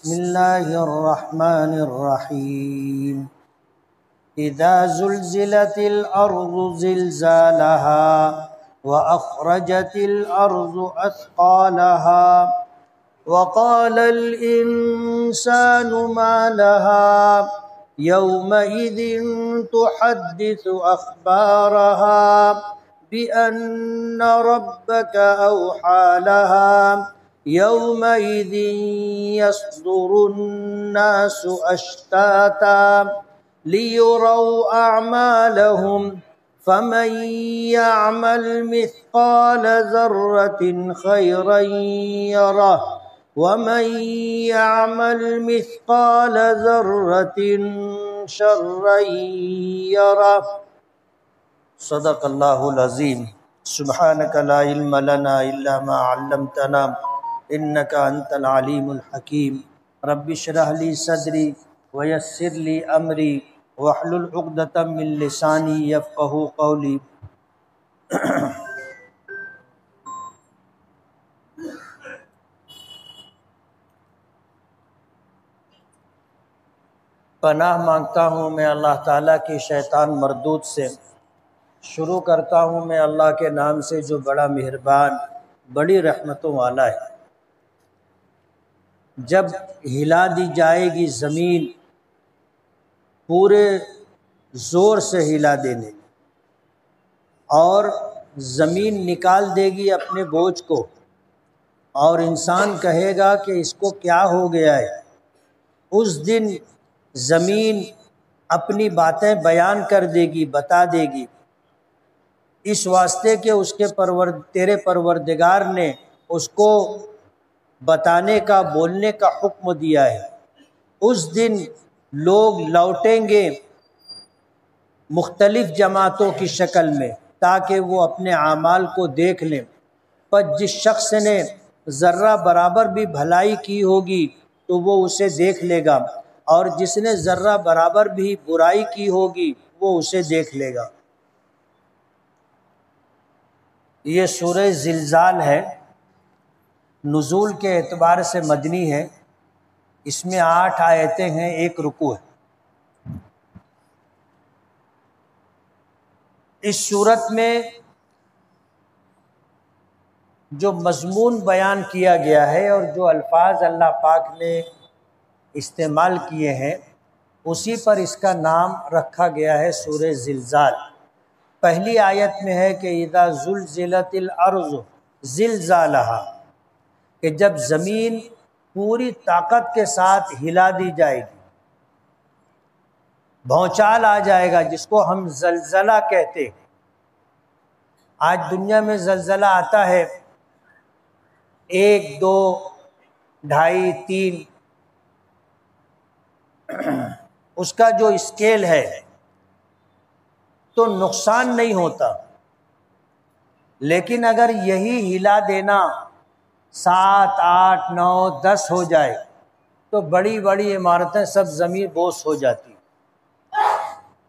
بسم اللہ الرحمن الرحیم اذا زلزلت الارض زلزالها واخرجت الارض اثقالها وقال الانسان ما لها يومئذ تحدث اخبارها بأن ربك اوحى لها يومئذ يصدر الناس أشتاتا ليروا أعمالهم فمن يعمل مثقال ذرة خيرا يره ومن يعمل مثقال ذرة شرا يره صدق اللہ العظیم سبحانک لا علم لنا الا ما علمتنا انک انت العلیم الحکیم رب اشرح لی صدری ویسر لی امری واحلل عقدۃ من لسانی یفقہوا قولی۔ پناہ مانگتا ہوں میں اللہ تعالیٰ کی شیطان مردود سے۔ شروع کرتا ہوں میں اللہ کے نام سے جو بڑا مہربان بڑی رحمتوں والا ہے۔ جب ہلا دی جائے گی زمین پورے زور سے ہلا دینے اور زمین نکال دے گی اپنے بوجھ کو اور انسان کہے گا کہ اس کو کیا ہو گیا ہے، اس دن زمین اپنی باتیں بیان کر دے گی، بتا دے گی، اس واسطے کہ اس کے تیرے پروردگار نے اس کو بتانے کا بولنے کا حکم دیا ہے۔ اس دن لوگ لوٹیں گے مختلف جماعتوں کی شکل میں تاکہ وہ اپنے اعمال کو دیکھ لیں۔ پر جس شخص نے ذرہ برابر بھی بھلائی کی ہوگی تو وہ اسے دیکھ لے گا، اور جس نے ذرہ برابر بھی برائی کی ہوگی وہ اسے دیکھ لے گا۔ یہ سورہ زلزال ہے، نزول کے اعتبار سے مدنی ہے، اس میں 8 آیتیں ہیں، 1 رکوع ہے۔ اس صورت میں جو مضمون بیان کیا گیا ہے اور جو الفاظ اللہ پاک نے استعمال کیے ہیں اسی پر اس کا نام رکھا گیا ہے سورہ زلزال۔ پہلی آیت میں ہے کہ اذا زلزلت الارض زلزالہا، کہ جب زمین پوری طاقت کے ساتھ ہلا دی جائے گی، بھونچال آ جائے گا، جس کو ہم زلزلہ کہتے ہیں۔ آج دنیا میں زلزلہ آتا ہے 1، 2، 2.5، 3، اس کا جو اسکیل ہے تو نقصان نہیں ہوتا، لیکن اگر یہی ہلا دینا 7، 8، 9، 10 ہو جائے تو بڑی بڑی عمارتیں سب زمین بوس ہو جاتی،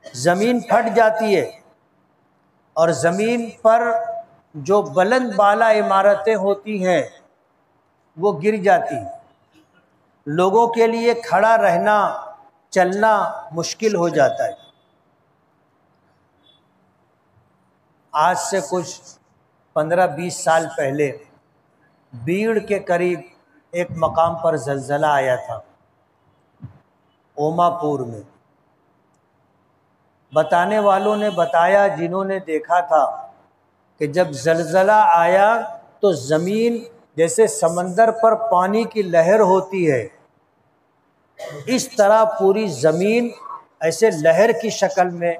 زمین پھٹ جاتی ہے، اور زمین پر جو بلند بالا عمارتیں ہوتی ہیں وہ گر جاتی، لوگوں کے لیے کھڑا رہنا چلنا مشکل ہو جاتا ہے۔ آج سے کچھ 15-20 سال پہلے بیڑ کے قریب ایک مقام پر زلزلہ آیا تھا، اوما پور میں۔ بتانے والوں نے بتایا، جنہوں نے دیکھا تھا، کہ جب زلزلہ آیا تو زمین جیسے سمندر پر پانی کی لہر ہوتی ہے اس طرح پوری زمین ایسے لہر کی شکل میں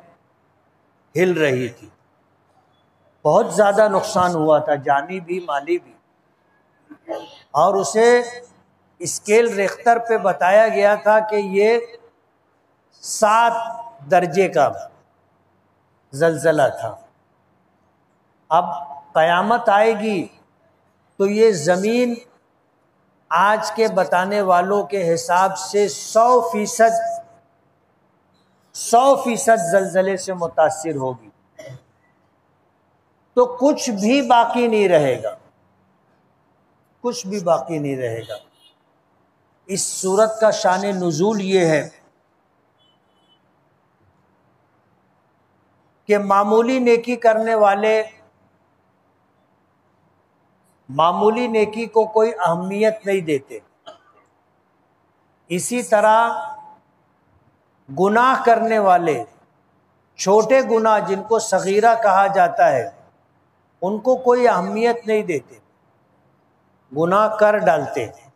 ہل رہی تھی۔ بہت زیادہ نقصان ہوا تھا، جانی بھی مالی بھی، اور اسے اسکیل ریختر پہ بتایا گیا تھا کہ یہ 7 درجے کا زلزلہ تھا۔ اب قیامت آئے گی تو یہ زمین آج کے بتانے والوں کے حساب سے 100% زلزلے سے متاثر ہوگی، تو کچھ بھی باقی نہیں رہے گا، کچھ بھی باقی نہیں رہے گا۔ اس سورت کا شان نزول یہ ہے کہ معمولی نیکی کرنے والے معمولی نیکی کو کوئی اہمیت نہیں دیتے، اسی طرح گناہ کرنے والے، چھوٹے گناہ جن کو صغیرہ کہا جاتا ہے، ان کو کوئی اہمیت نہیں دیتے، گناہ کر ڈالتے ہیں،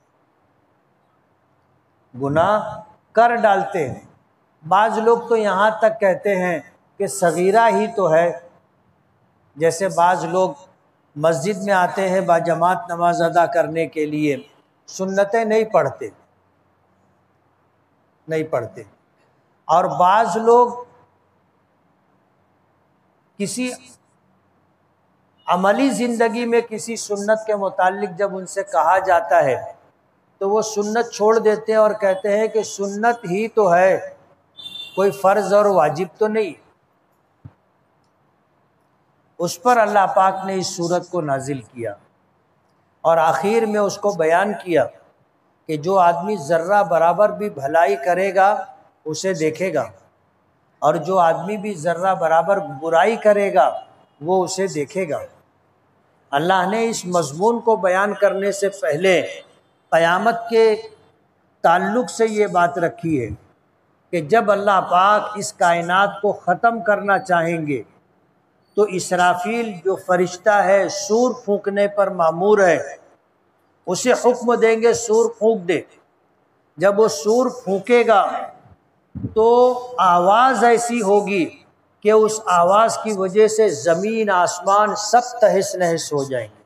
گناہ کر ڈالتے ہیں۔ بعض لوگ تو یہاں تک کہتے ہیں کہ صغیرہ ہی تو ہے، جیسے بعض لوگ مسجد میں آتے ہیں باجماعت نماز ادا کرنے کے لیے، سنتیں نہیں پڑھتے، اور بعض لوگ کسی عملی زندگی میں کسی سنت کے متعلق جب ان سے کہا جاتا ہے تو وہ سنت چھوڑ دیتے ہیں اور کہتے ہیں کہ سنت ہی تو ہے، کوئی فرض اور واجب تو نہیں۔ اس پر اللہ پاک نے اس سورت کو نازل کیا اور آخر میں اس کو بیان کیا کہ جو آدمی ذرہ برابر بھی بھلائی کرے گا اسے دیکھے گا، اور جو آدمی بھی ذرہ برابر برائی کرے گا وہ اسے دیکھے گا۔ اللہ نے اس مضمون کو بیان کرنے سے پہلے قیامت کے تعلق سے یہ بات رکھی ہے کہ جب اللہ پاک اس کائنات کو ختم کرنا چاہیں گے تو اسرافیل جو فرشتہ ہے سور پھونکنے پر مامور ہے، اسے حکم دیں گے سور پھونک دے۔ جب وہ سور پھونکے گا تو آواز ایسی ہوگی کہ اس آواز کی وجہ سے زمین آسمان سب تہس نہس ہو جائیں گے۔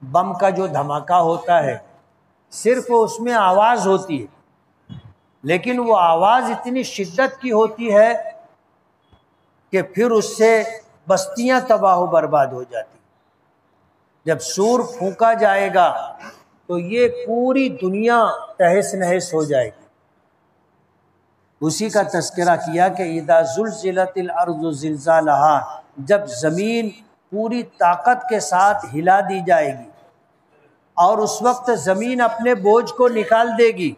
بم کا جو دھماکہ ہوتا ہے صرف اس میں آواز ہوتی ہے، لیکن وہ آواز اتنی شدت کی ہوتی ہے کہ پھر اس سے بستیاں تباہ و برباد ہو جاتی۔ جب سور پھونکا جائے گا تو یہ پوری دنیا تہس نہس ہو جائے گی۔ اسی کا تذکرہ کیا کہ اذا زلزلت الارض زلزالہا، جب زمین پوری طاقت کے ساتھ ہلا دی جائے گی، اور اس وقت زمین اپنے بوجھ کو نکال دے گی،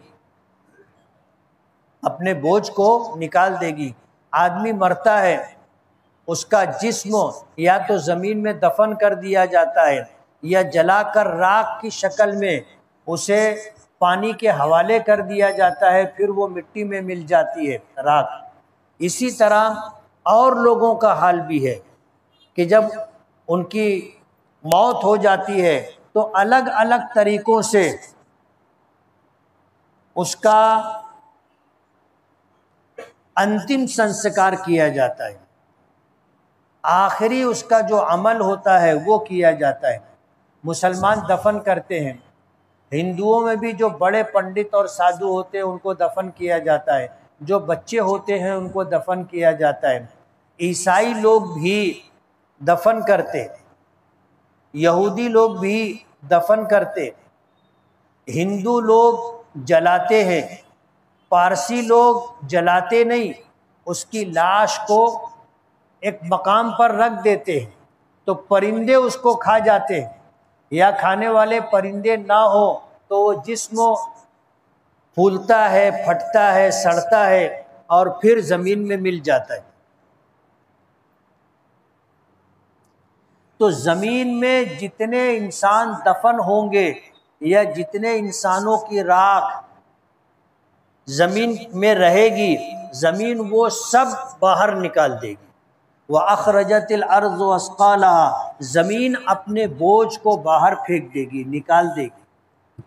اپنے بوجھ کو نکال دے گی۔ آدمی مرتا ہے، اس کا جسم یا تو زمین میں دفن کر دیا جاتا ہے یا جلا کر راکھ کی شکل میں اسے پانی کے حوالے کر دیا جاتا ہے، پھر وہ مٹی میں مل جاتی ہے راکھ۔ اسی طرح اور لوگوں کا حال بھی ہے کہ جب ان کی موت ہو جاتی ہے تو الگ الگ طریقوں سے اس کا انتم سنسکار کیا جاتا ہے، آخری اس کا جو عمل ہوتا ہے وہ کیا جاتا ہے۔ مسلمان دفن کرتے ہیں، ہندوؤں میں بھی جو بڑے پنڈت اور سادھو ہوتے ہیں ان کو دفن کیا جاتا ہے، جو بچے ہوتے ہیں ان کو دفن کیا جاتا ہے۔ عیسائی لوگ بھی دفن کرتے، یہودی لوگ بھی دفن کرتے، ہندو لوگ جلاتے ہیں، پارسی لوگ جلاتے نہیں، اس کی لاش کو ایک مقام پر رکھ دیتے ہیں تو پرندے اس کو کھا جاتے ہیں، یا کھانے والے پرندے نہ ہو تو وہ جسم پھولتا ہے، پھٹتا ہے، سڑتا ہے اور پھر زمین میں مل جاتا ہے۔ تو زمین میں جتنے انسان دفن ہوں گے یا جتنے انسانوں کی راکھ زمین میں رہے گی، زمین وہ سب باہر نکال دے گی۔ وَأَخْرَجَتِ الْأَرْضُ أَثْقَالَهَا، زمین اپنے بوجھ کو باہر پھینک دے گی، نکال دے گی۔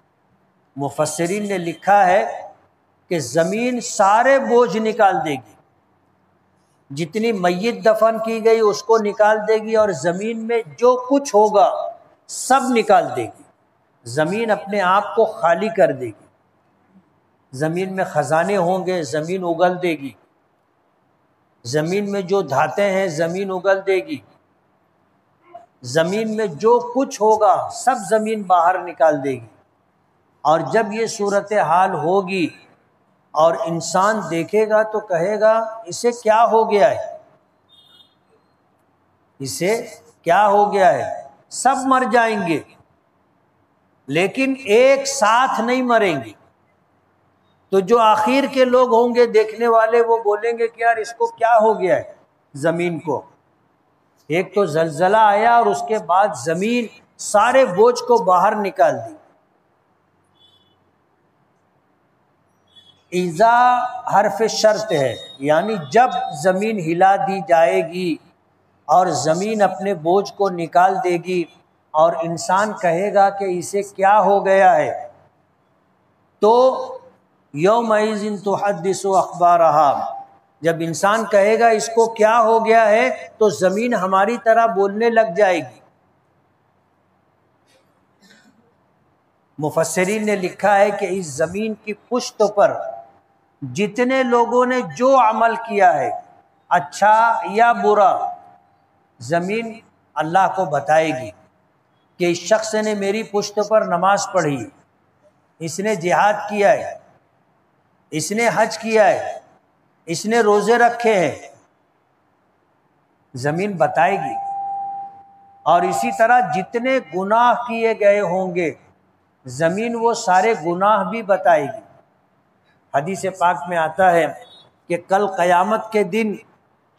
مفسرین نے لکھا ہے کہ زمین سارے بوجھ نکال دے گی، جتنی میت دفن کی گئی اس کو نکال دے گی، اور زمین میں جو کچھ ہوگا سب نکال دے گی۔ زمین اپنے آپ کو خالی کر دے گی، زمین میں خزانے ہوں گے، زمین اگل دے گی، زمین میں جو دھاتیں ہیں زمین اگل دے گی، زمین میں جو کچھ ہوگا سب زمین باہر نکال دے گی۔ اور جب یہ صورتحال ہوگی اور انسان دیکھے گا تو کہے گا اسے کیا ہو گیا ہے، اسے کیا ہو گیا ہے، سب مر جائیں گے لیکن ایک ساتھ نہیں مریں گے۔ تو جو آخر کے لوگ ہوں گے دیکھنے والے، وہ بولیں گے کہ یار اس کو کیا ہو گیا ہے زمین کو۔ ایک تو زلزلہ آیا اور اس کے بعد زمین سارے بوجھ کو باہر نکال دی۔ اذا حرف شرط ہے، یعنی جب زمین ہلا دی جائے گی اور زمین اپنے بوجھ کو نکال دے گی اور انسان کہے گا کہ اسے کیا ہو گیا ہے، تو یومئذ تحدث اخبارہا، جب انسان کہے گا اس کو کیا ہو گیا ہے تو زمین ہماری طرح بولنے لگ جائے گی۔ مفسرین نے لکھا ہے کہ اس زمین کی پشت پر جتنے لوگوں نے جو عمل کیا ہے، اچھا یا برا، زمین اللہ کو بتائے گی کہ اس شخص نے میری پشت پر نماز پڑھی، اس نے جہاد کیا ہے، اس نے حج کیا ہے، اس نے روزے رکھے ہیں، زمین بتائے گی۔ اور اسی طرح جتنے گناہ کیے گئے ہوں گے زمین وہ سارے گناہ بھی بتائے گی۔ حدیث پاک میں آتا ہے کہ کل قیامت کے دن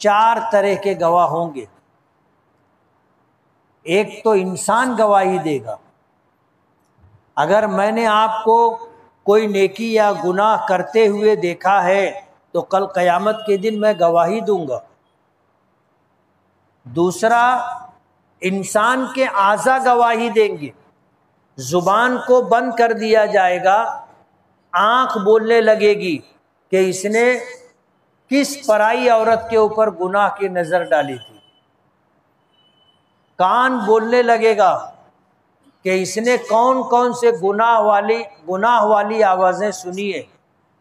4 طرح کے گواہ ہوں گے۔ ایک تو انسان گواہی دے گا، اگر میں نے آپ کو کوئی نیکی یا گناہ کرتے ہوئے دیکھا ہے تو کل قیامت کے دن میں گواہی دوں گا۔ دوسرا، انسان کے اعضاء گواہی دیں گے، زبان کو بند کر دیا جائے گا، آنکھ بولنے لگے گی کہ اس نے کس پرائی عورت کے اوپر گناہ کی نظر ڈالی تھی، کان بولنے لگے گا کہ اس نے کون کون سے گناہ والی آوازیں سنی ہے،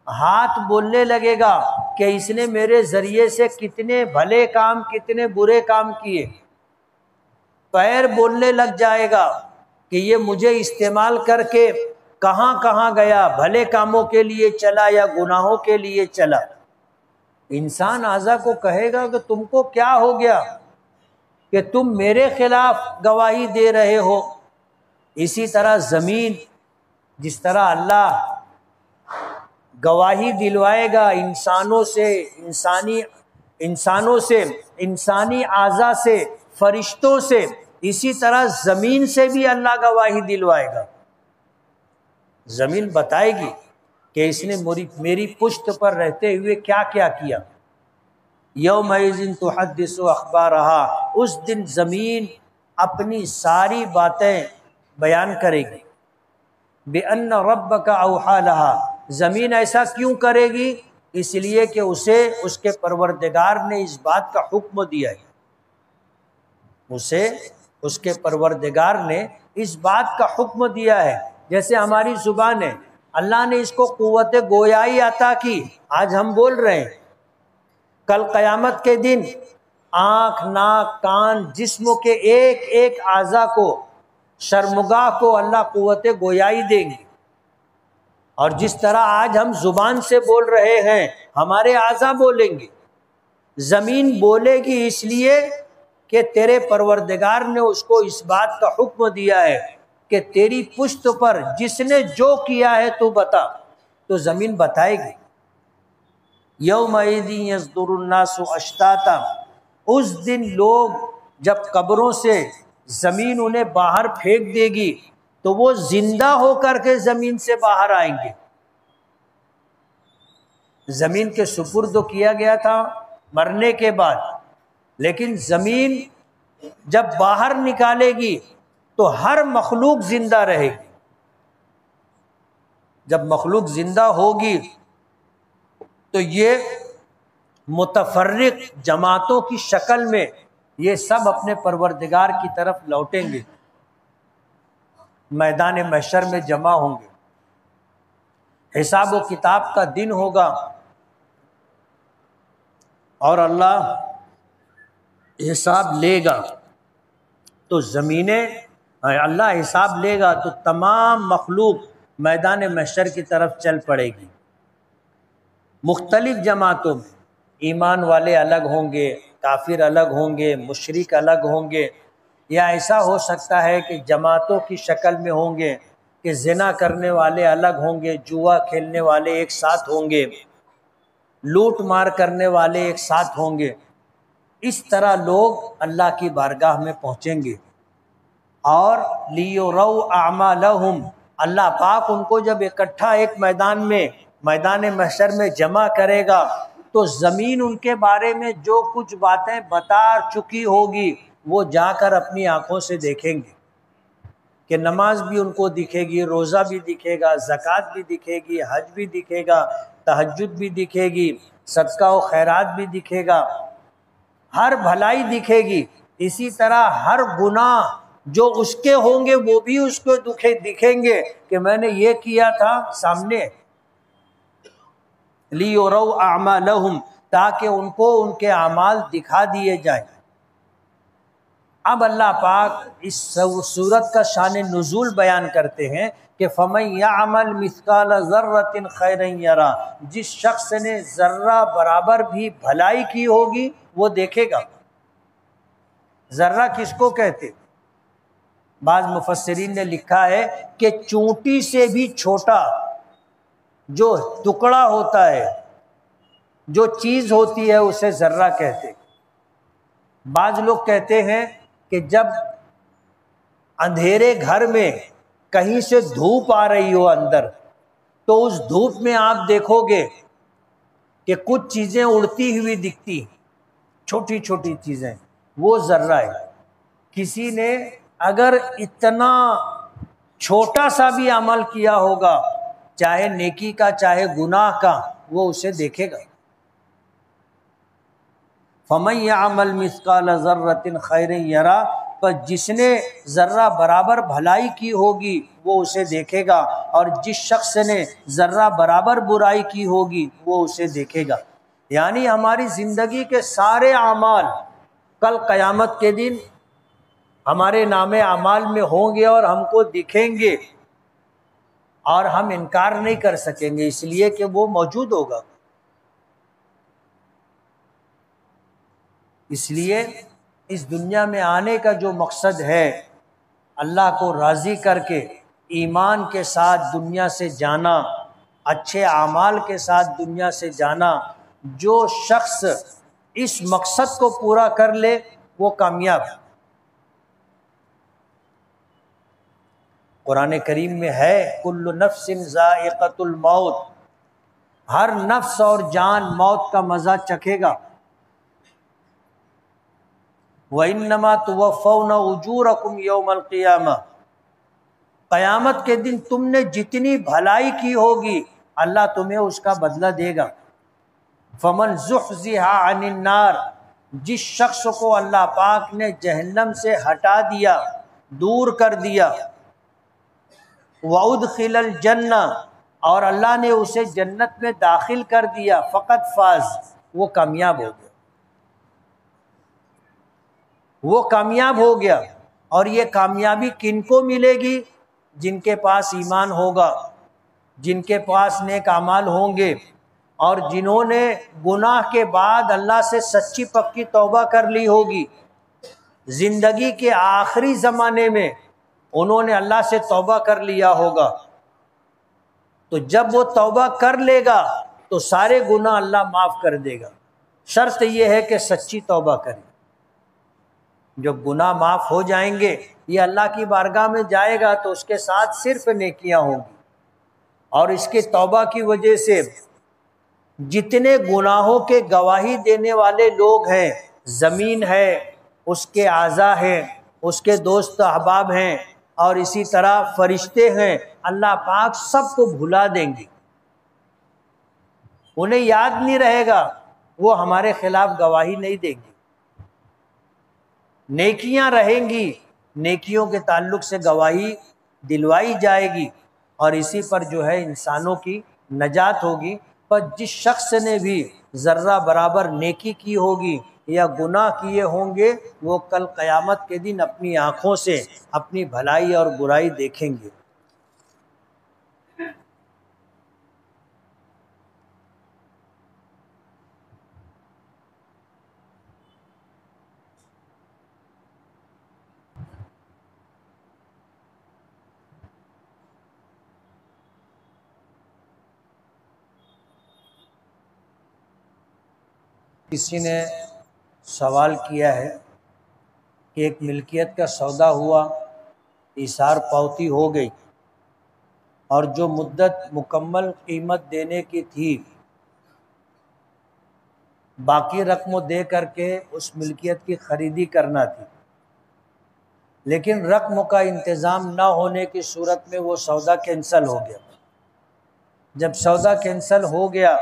ہاتھ بولنے لگے گا کہ اس نے میرے ذریعے سے کتنے بھلے کام کتنے برے کام کیے، پیر بولنے لگ جائے گا کہ یہ مجھے استعمال کر کے کہاں کہاں گیا، بھلے کاموں کے لیے چلا یا گناہوں کے لیے چلا۔ انسان اعضاء کو کہے گا کہ تم کو کیا ہو گیا کہ تم میرے خلاف گواہی دے رہے ہو۔ اسی طرح زمین، جس طرح اللہ گواہی دلوائے گا انسانوں سے، انسانی اعضاء سے، فرشتوں سے، اسی طرح زمین سے بھی اللہ گواہی دلوائے گا۔ زمین بتائے گی کہ اس نے میری پشت پر رہتے ہوئے کیا کیا کیا۔ یومئذ تحدث اخبارہا، اس دن زمین اپنی ساری باتیں بیان کرے گی۔ بِأَنَّ رَبَّكَ أَوْحَىٰ لَهَا، زمین ایسا کیوں کرے گی؟ اس لیے کہ اسے اس کے پروردگار نے اس بات کا حکم دیا ہے، اسے اس کے پروردگار نے اس بات کا حکم دیا ہے۔ جیسے ہماری زبان ہے، اللہ نے اس کو قوت گویائی عطا کی، آج ہم بول رہے ہیں۔ کل قیامت کے دن آنکھ، ناک، کان، جسم کے ایک ایک اعضاء کو، شرمگاہ کو اللہ قوت گویائی دیں گے۔ اور جس طرح آج ہم زبان سے بول رہے ہیں، ہمارے اعضاء بولیں گے۔ زمین بولے گی اس لیے کہ تیرے پروردگار نے اس کو اس بات کا حکم دیا ہے کہ تیری پشت پر جس نے جو کیا ہے تو بتا، تو زمین بتائے گی۔ یومئذ یصدر الناس اشتاتا، اس دن لوگ جب قبروں سے زمین انہیں باہر پھینک دے گی تو وہ زندہ ہو کر کے زمین سے باہر آئیں گے۔ زمین کے سپرد کیا گیا تھا مرنے کے بعد، لیکن زمین جب باہر نکالے گی تو ہر مخلوق زندہ رہے گی۔ جب مخلوق زندہ ہوگی تو یہ متفرق جماعتوں کی شکل میں یہ سب اپنے پروردگار کی طرف لوٹیں گے، میدان محشر میں جمع ہوں گے۔ حساب و کتاب کا دن ہوگا اور اللہ حساب لے گا، تو زمینیں اللہ حساب لے گا تو تمام مخلوق میدان محشر کی طرف چل پڑے گی۔ مختلف جماعتوں میں ایمان والے الگ ہوں گے، کافر الگ ہوں گے، مشرک الگ ہوں گے، یا ایسا ہو سکتا ہے کہ جماعتوں کی شکل میں ہوں گے، کہ زنا کرنے والے الگ ہوں گے، جوا کھیلنے والے ایک ساتھ ہوں گے، لوٹ مار کرنے والے ایک ساتھ ہوں گے۔ اس طرح لوگ اللہ کی بارگاہ میں پہنچیں گے، اور لیُرَوْا أَعْمَالَهُمْ، اللہ پاک ان کو جب اکٹھا ایک میدان محشر میں جمع کرے گا تو زمین ان کے بارے میں جو کچھ باتیں بتا چکی ہوگی وہ جا کر اپنی آنکھوں سے دیکھیں گے، کہ نماز بھی ان کو دکھے گی، روزہ بھی دکھے گا، زکوٰۃ بھی دکھے گی، حج بھی دکھے گا، تہجد بھی دکھے گی، صدقہ و خیرات بھی دکھے گا، ہر بھلائی دکھے گی۔ اسی طرح ہر گناہ جو اس کے ہوں گے وہ بھی اس کو دکھیں گے کہ میں نے یہ کیا تھا سامنے، لِيُرَوْا أَعْمَالَهُمْ، تاکہ ان کو ان کے اعمال دکھا دیے جائیں۔ اب اللہ پاک اس سورت کا شان نزول بیان کرتے ہیں کہ فَمَن يَعْمَلْ مِثْقَالَ ذَرَّةٍ خَيْرًا يَرَهُ، جس شخص نے ذرہ برابر بھی بھلائی کی ہوگی وہ دیکھے گا۔ ذرہ کس کو کہتے؟ بعض مفسرین نے لکھا ہے کہ چونٹی سے بھی چھوٹا جو ٹکڑا ہوتا ہے، جو چیز ہوتی ہے اسے ذرہ کہتے۔ بعض لوگ کہتے ہیں کہ جب اندھیرے گھر میں کہیں سے دھوپ آ رہی ہو اندر، تو اس دھوپ میں آپ دیکھو گے کہ کچھ چیزیں اڑتی ہوئی دکھتی، چھوٹی چھوٹی چیزیں، وہ ذرہ ہے۔ کسی نے اگر اتنا چھوٹا سا بھی عمل کیا ہوگا، چاہے نیکی کا چاہے گناہ کا، وہ اسے دیکھے گا۔ فَمَن يَعْمَلْ مِثْقَالَ ذَرَّةٍ خَيْرًا يَرَهُ، پر جس نے ذرہ برابر بھلائی کی ہوگی وہ اسے دیکھے گا، اور جس شخص نے ذرہ برابر برائی کی ہوگی وہ اسے دیکھے گا۔ یعنی ہماری زندگی کے سارے اعمال کل قیامت کے دن ہمارے نام اعمال میں ہوں گے اور ہم کو دکھیں گے، اور ہم انکار نہیں کر سکیں گے، اس لیے کہ وہ موجود ہوگا۔ اس لیے اس دنیا میں آنے کا جو مقصد ہے، اللہ کو راضی کر کے ایمان کے ساتھ دنیا سے جانا، اچھے اعمال کے ساتھ دنیا سے جانا۔ جو شخص اس مقصد کو پورا کر لے وہ کامیاب ہے۔ قرآن کریم میں ہے کل نفس ذائقۃ الموت، ہر نفس اور جان موت کا مزہ چکھے گا۔ وَإِنَّمَا تُوَفَّوْنَ أُجُورَكُمْ يَوْمَ الْقِيَامَةِ، قیامت کے دن تم نے جتنی بھلائی کی ہوگی اللہ تمہیں اس کا بدلہ دے گا۔ فَمَنْ زُحْزِحَ عَنِ النَّارِ، جس شخص کو اللہ پاک نے جہنم سے ہٹا دیا، دور کر دیا، وَأُدْخِلَ الْجَنَّةَ، اور اللہ نے اسے جنت میں داخل کر دیا، فقط فاز، وہ کامیاب ہو گیا، وہ کامیاب ہو گیا۔ اور یہ کامیابی کن کو ملے گی؟ جن کے پاس ایمان ہوگا، جن کے پاس نیک اعمال ہوں گے، اور جنہوں نے گناہ کے بعد اللہ سے سچی پکی توبہ کر لی ہوگی، زندگی کے آخری زمانے میں انہوں نے اللہ سے توبہ کر لیا ہوگا، تو جب وہ توبہ کر لے گا تو سارے گناہ اللہ معاف کر دے گا۔ شرط یہ ہے کہ سچی توبہ کرے۔ جب گناہ معاف ہو جائیں گے، یہ اللہ کی بارگاہ میں جائے گا تو اس کے ساتھ صرف نیکیاں ہوں گی، اور اس کے توبہ کی وجہ سے جتنے گناہوں کے گواہی دینے والے لوگ ہیں، زمین ہے، اس کے اعضاء ہیں، اس کے دوست احباب ہیں، اور اسی طرح فرشتے ہیں، اللہ پاک سب کو بھلا دیں گے، انہیں یاد نہیں رہے گا، وہ ہمارے خلاف گواہی نہیں دیں گے۔ نیکیاں رہیں گی، نیکیوں کے تعلق سے گواہی دلوائی جائے گی، اور اسی پر جو ہے انسانوں کی نجات ہوگی۔ پر جس شخص نے بھی ذرہ برابر نیکی کی ہوگی یا گناہ کیے ہوں گے، وہ کل قیامت کے دن اپنی آنکھوں سے اپنی بھلائی اور برائی دیکھیں گے۔ کسی نے سوال کیا ہے کہ ایک ملکیت کا سودا ہوا، ایثار پوتی ہو گئی، اور جو مدت مکمل قیمت دینے کی تھی باقی رقم دے کر کے اس ملکیت کی خریدی کرنا تھی، لیکن رقم کا انتظام نہ ہونے کی صورت میں وہ سودا کینسل ہو گیا۔ جب سودا کینسل ہو گیا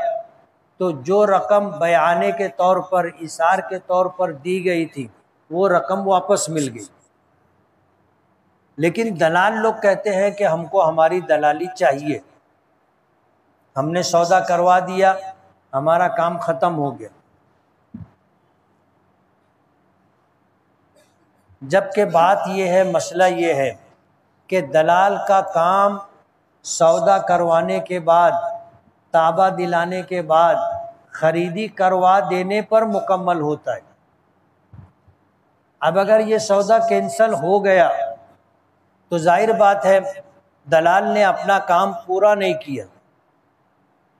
تو جو رقم بیعانے کے طور پر، ایثار کے طور پر دی گئی تھی، وہ رقم واپس مل گئی، لیکن دلال لوگ کہتے ہیں کہ ہم کو ہماری دلالی چاہیے، ہم نے سودا کروا دیا، ہمارا کام ختم ہو گیا۔ جبکہ بات یہ ہے، مسئلہ یہ ہے کہ دلال کا کام سودا کروانے کے بعد، تابع دلانے کے بعد، خریدی کروا دینے پر مکمل ہوتا ہے۔ اب اگر یہ سودا کینسل ہو گیا تو ظاہر بات ہے دلال نے اپنا کام پورا نہیں کیا،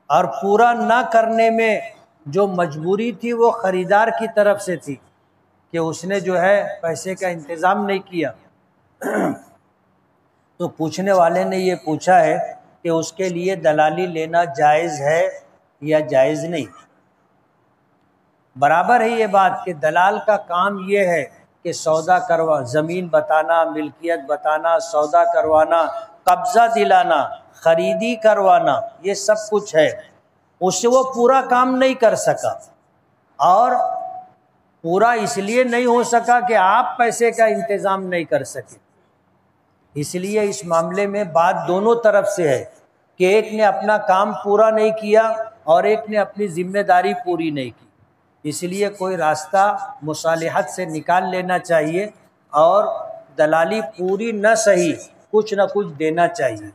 اور پورا نہ کرنے میں جو مجبوری تھی وہ خریدار کی طرف سے تھی کہ اس نے جو ہے پیسے کا انتظام نہیں کیا۔ تو پوچھنے والے نے یہ پوچھا ہے کہ اس کے لیے دلالی لینا جائز ہے یا جائز نہیں۔ برابر ہے یہ بات کہ دلال کا کام یہ ہے کہ سودا کروا، زمین بتانا، ملکیت بتانا، سودا کروانا، قبضہ دلانا، خریدی کروانا، یہ سب کچھ ہے۔ اس سے وہ پورا کام نہیں کر سکا، اور پورا اس لیے نہیں ہو سکا کہ آپ پیسے کا انتظام نہیں کر سکے۔ اس لیے اس معاملے میں بات دونوں طرف سے ہے کہ ایک نے اپنا کام پورا نہیں کیا اور ایک نے اپنی ذمہ داری پوری نہیں کی۔ اس لیے کوئی راستہ مصالحت سے نکال لینا چاہیے اور دلالی پوری نہ صحیح کچھ نہ کچھ دینا چاہیے۔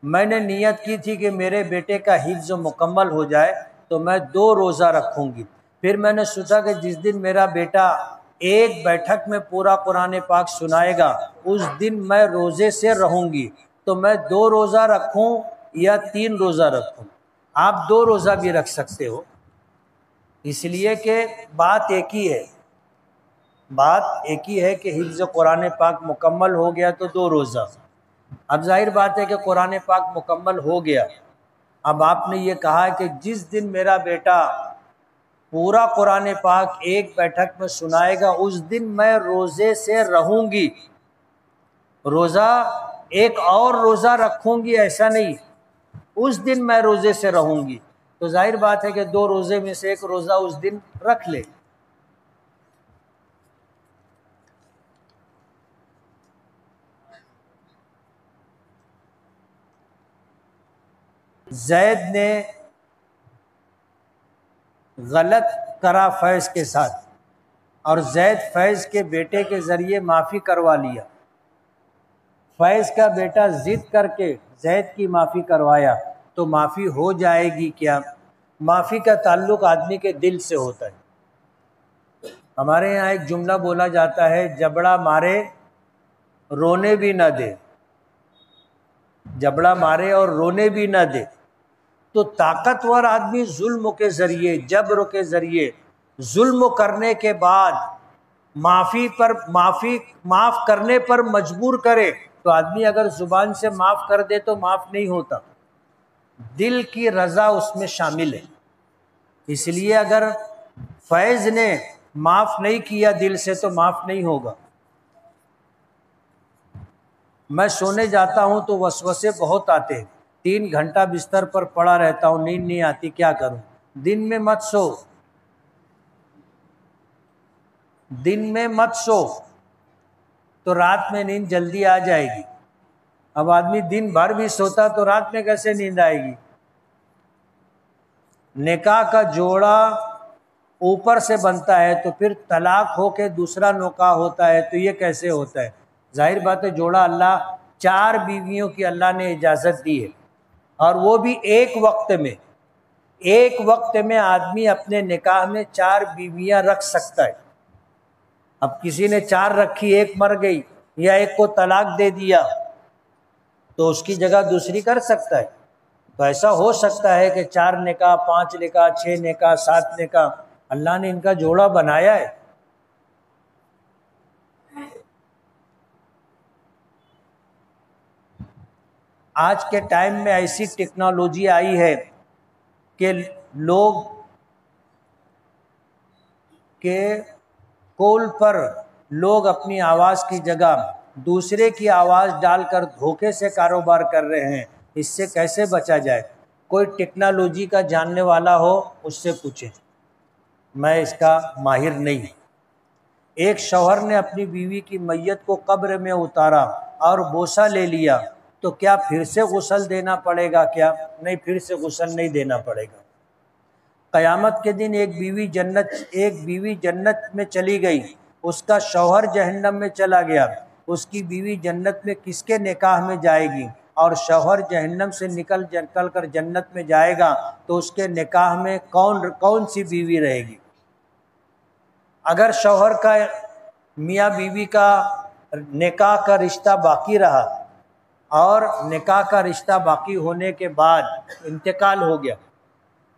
میں نے نیت کی تھی کہ میرے بیٹے کا حفظ مکمل ہو جائے تو میں 2 روزہ رکھوں گی، پھر میں نے سوچا کہ جس دن میرا بیٹا ایک بیٹھک میں پورا قرآن پاک سنائے گا اس دن میں روزے سے رہوں گی، تو میں 2 روزہ رکھوں یا 3 روزہ رکھوں؟ آپ 2 روزہ بھی رکھ سکتے ہو، اس لیے کہ بات ایک ہی ہے، بات ایک ہی ہے کہ حفظ قرآن پاک مکمل ہو گیا تو 2 روزہ۔ اب ظاہر بات ہے کہ قرآن پاک مکمل ہو گیا، اب آپ نے یہ کہا کہ جس دن میرا بیٹا پورا قرآن پاک ایک بیٹھک میں سنائے گا اس دن میں روزے سے رہوں گی، روزہ ایک اور روزہ رکھوں گی ایسا نہیں، اس دن میں روزے سے رہوں گی، تو ظاہر بات ہے کہ 2 روزے میں سے ایک روزہ اس دن رکھ لے۔ زید نے غلط کرا فیض کے ساتھ، اور زید فیض کے بیٹے کے ذریعے معافی کروا لیا، فیض کا بیٹا ضد کر کے زید کی معافی کروایا، تو معافی ہو جائے گی کیا؟ معافی کا تعلق آدمی کے دل سے ہوتا ہے۔ ہمارے یہاں ایک جملہ بولا جاتا ہے، جبڑا مارے رونے بھی نہ دے، جبڑا مارے اور رونے بھی نہ دے۔ تو طاقتور آدمی ظلم کے ذریعے، جبر کے ذریعے ظلم کرنے کے بعد معاف کرنے پر مجبور کرے تو آدمی اگر زبان سے معاف کر دے تو معاف نہیں ہوتا، دل کی رضا اس میں شامل ہے۔ اس لیے اگر فیض نے معاف نہیں کیا دل سے تو معاف نہیں ہوگا۔ میں سونے جاتا ہوں تو وسوسے بہت آتے ہیں، 3 گھنٹہ بستر پر پڑا رہتا ہوں، نیند نہیں آتی، کیا کروں؟ دن میں مت سو، دن میں مت سو، تو رات میں نیند جلدی آ جائے گی۔ اب آدمی دن بھر بھی سوتا تو رات میں کیسے نیند آئے گی؟ نکاح کا جوڑا اوپر سے بنتا ہے تو پھر طلاق ہو کے دوسرا نکاح ہوتا ہے، تو یہ کیسے ہوتا ہے؟ ظاہر بات ہے جوڑا اللہ 4 بیویوں کی اللہ نے اجازت دی ہے، اور وہ بھی ایک وقت میں آدمی اپنے نکاح میں 4 بیویاں رکھ سکتا ہے۔ اب کسی نے 4 رکھی، ایک مر گئی یا ایک کو طلاق دے دیا تو اس کی جگہ دوسری کر سکتا ہے۔ تو ایسا ہو سکتا ہے کہ 4 نکاح 5 نکاح 6 نکاح 7 نکاح اللہ نے ان کا جوڑا بنایا ہے۔ آج کے ٹائم میں ایسی ٹیکنالوجی آئی ہے کہ لوگ کے کال پر لوگ اپنی آواز کی جگہ دوسرے کی آواز ڈال کر دھوکے سے کاروبار کر رہے ہیں۔ اس سے کیسے بچا جائے؟ کوئی ٹیکنالوجی کا جاننے والا ہو اس سے پوچھیں، میں اس کا ماہر نہیں۔ ایک شوہر نے اپنی بیوی کی میت کو قبر میں اتارا اور بوسہ لے لیا، تو کیا پھر سے غسل دینا پڑے گا؟ کیا نہیں، پھر سے غسل نہیں دینا پڑے گا۔ قیامت کے دن ایک بیوی جنت میں چلی گئی، اس کا شوہر جہنم میں چلا گیا، اس کی بیوی جنت میں کس کے نکاح میں جائے گی؟ اور شوہر جہنم سے نکل کر جنت میں جائے گا تو اس کے نکاح میں کون سی بیوی رہے گی؟ اگر شوہر کا میاں بیوی کا نکاح کا رشتہ باقی رہا اور نکاح کا رشتہ باقی ہونے کے بعد انتقال ہو گیا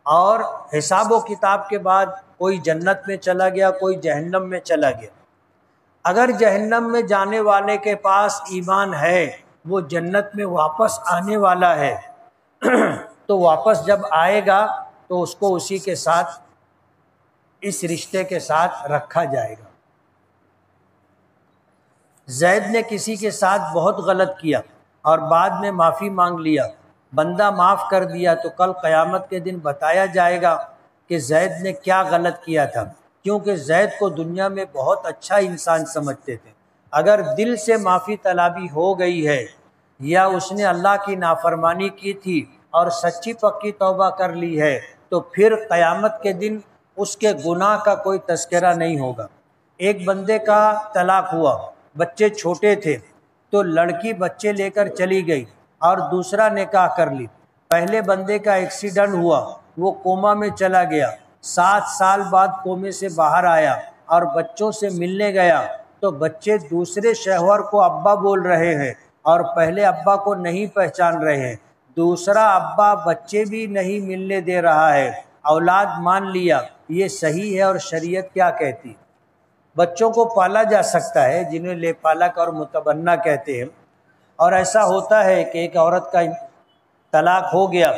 اور حساب و کتاب کے بعد کوئی جنت میں چلا گیا، کوئی جہنم میں چلا گیا، اگر جہنم میں جانے والے کے پاس ایمان ہے، وہ جنت میں واپس آنے والا ہے، تو واپس جب آئے گا تو اس کو اسی کے ساتھ، اس رشتے کے ساتھ رکھا جائے گا۔ زید نے کسی کے ساتھ بہت غلط کیا اور بعد میں معافی مانگ لیا، بندہ معاف کر دیا، تو کل قیامت کے دن بتایا جائے گا کہ زید نے کیا غلط کیا تھا، کیونکہ زید کو دنیا میں بہت اچھا انسان سمجھتے تھے۔ اگر دل سے معافی طلبی ہو گئی ہے یا اس نے اللہ کی نافرمانی کی تھی اور سچی پکی توبہ کر لی ہے، تو پھر قیامت کے دن اس کے گناہ کا کوئی تذکرہ نہیں ہوگا۔ ایک بندے کا طلاق ہوا، بچے چھوٹے تھے، تو لڑکی بچے لے کر چلی گئی اور دوسرا نکاح کر لی۔ پہلے بندے کا ایکسیڈنٹ ہوا، وہ کوما میں چلا گیا، 7 سال بعد کومے سے باہر آیا اور بچوں سے ملنے گیا، تو بچے دوسرے شوہر کو ابا بول رہے ہیں اور پہلے ابا کو نہیں پہچان رہے ہیں۔ دوسرا ابا بچے بھی نہیں ملنے دے رہا ہے، اولاد مان لیا، یہ صحیح ہے؟ اور شریعت کیا کہتی ہے؟ بچوں کو پالا جا سکتا ہے، جنہیں لے پالک اور متبنہ کہتے ہیں، اور ایسا ہوتا ہے کہ ایک عورت کا طلاق ہو گیا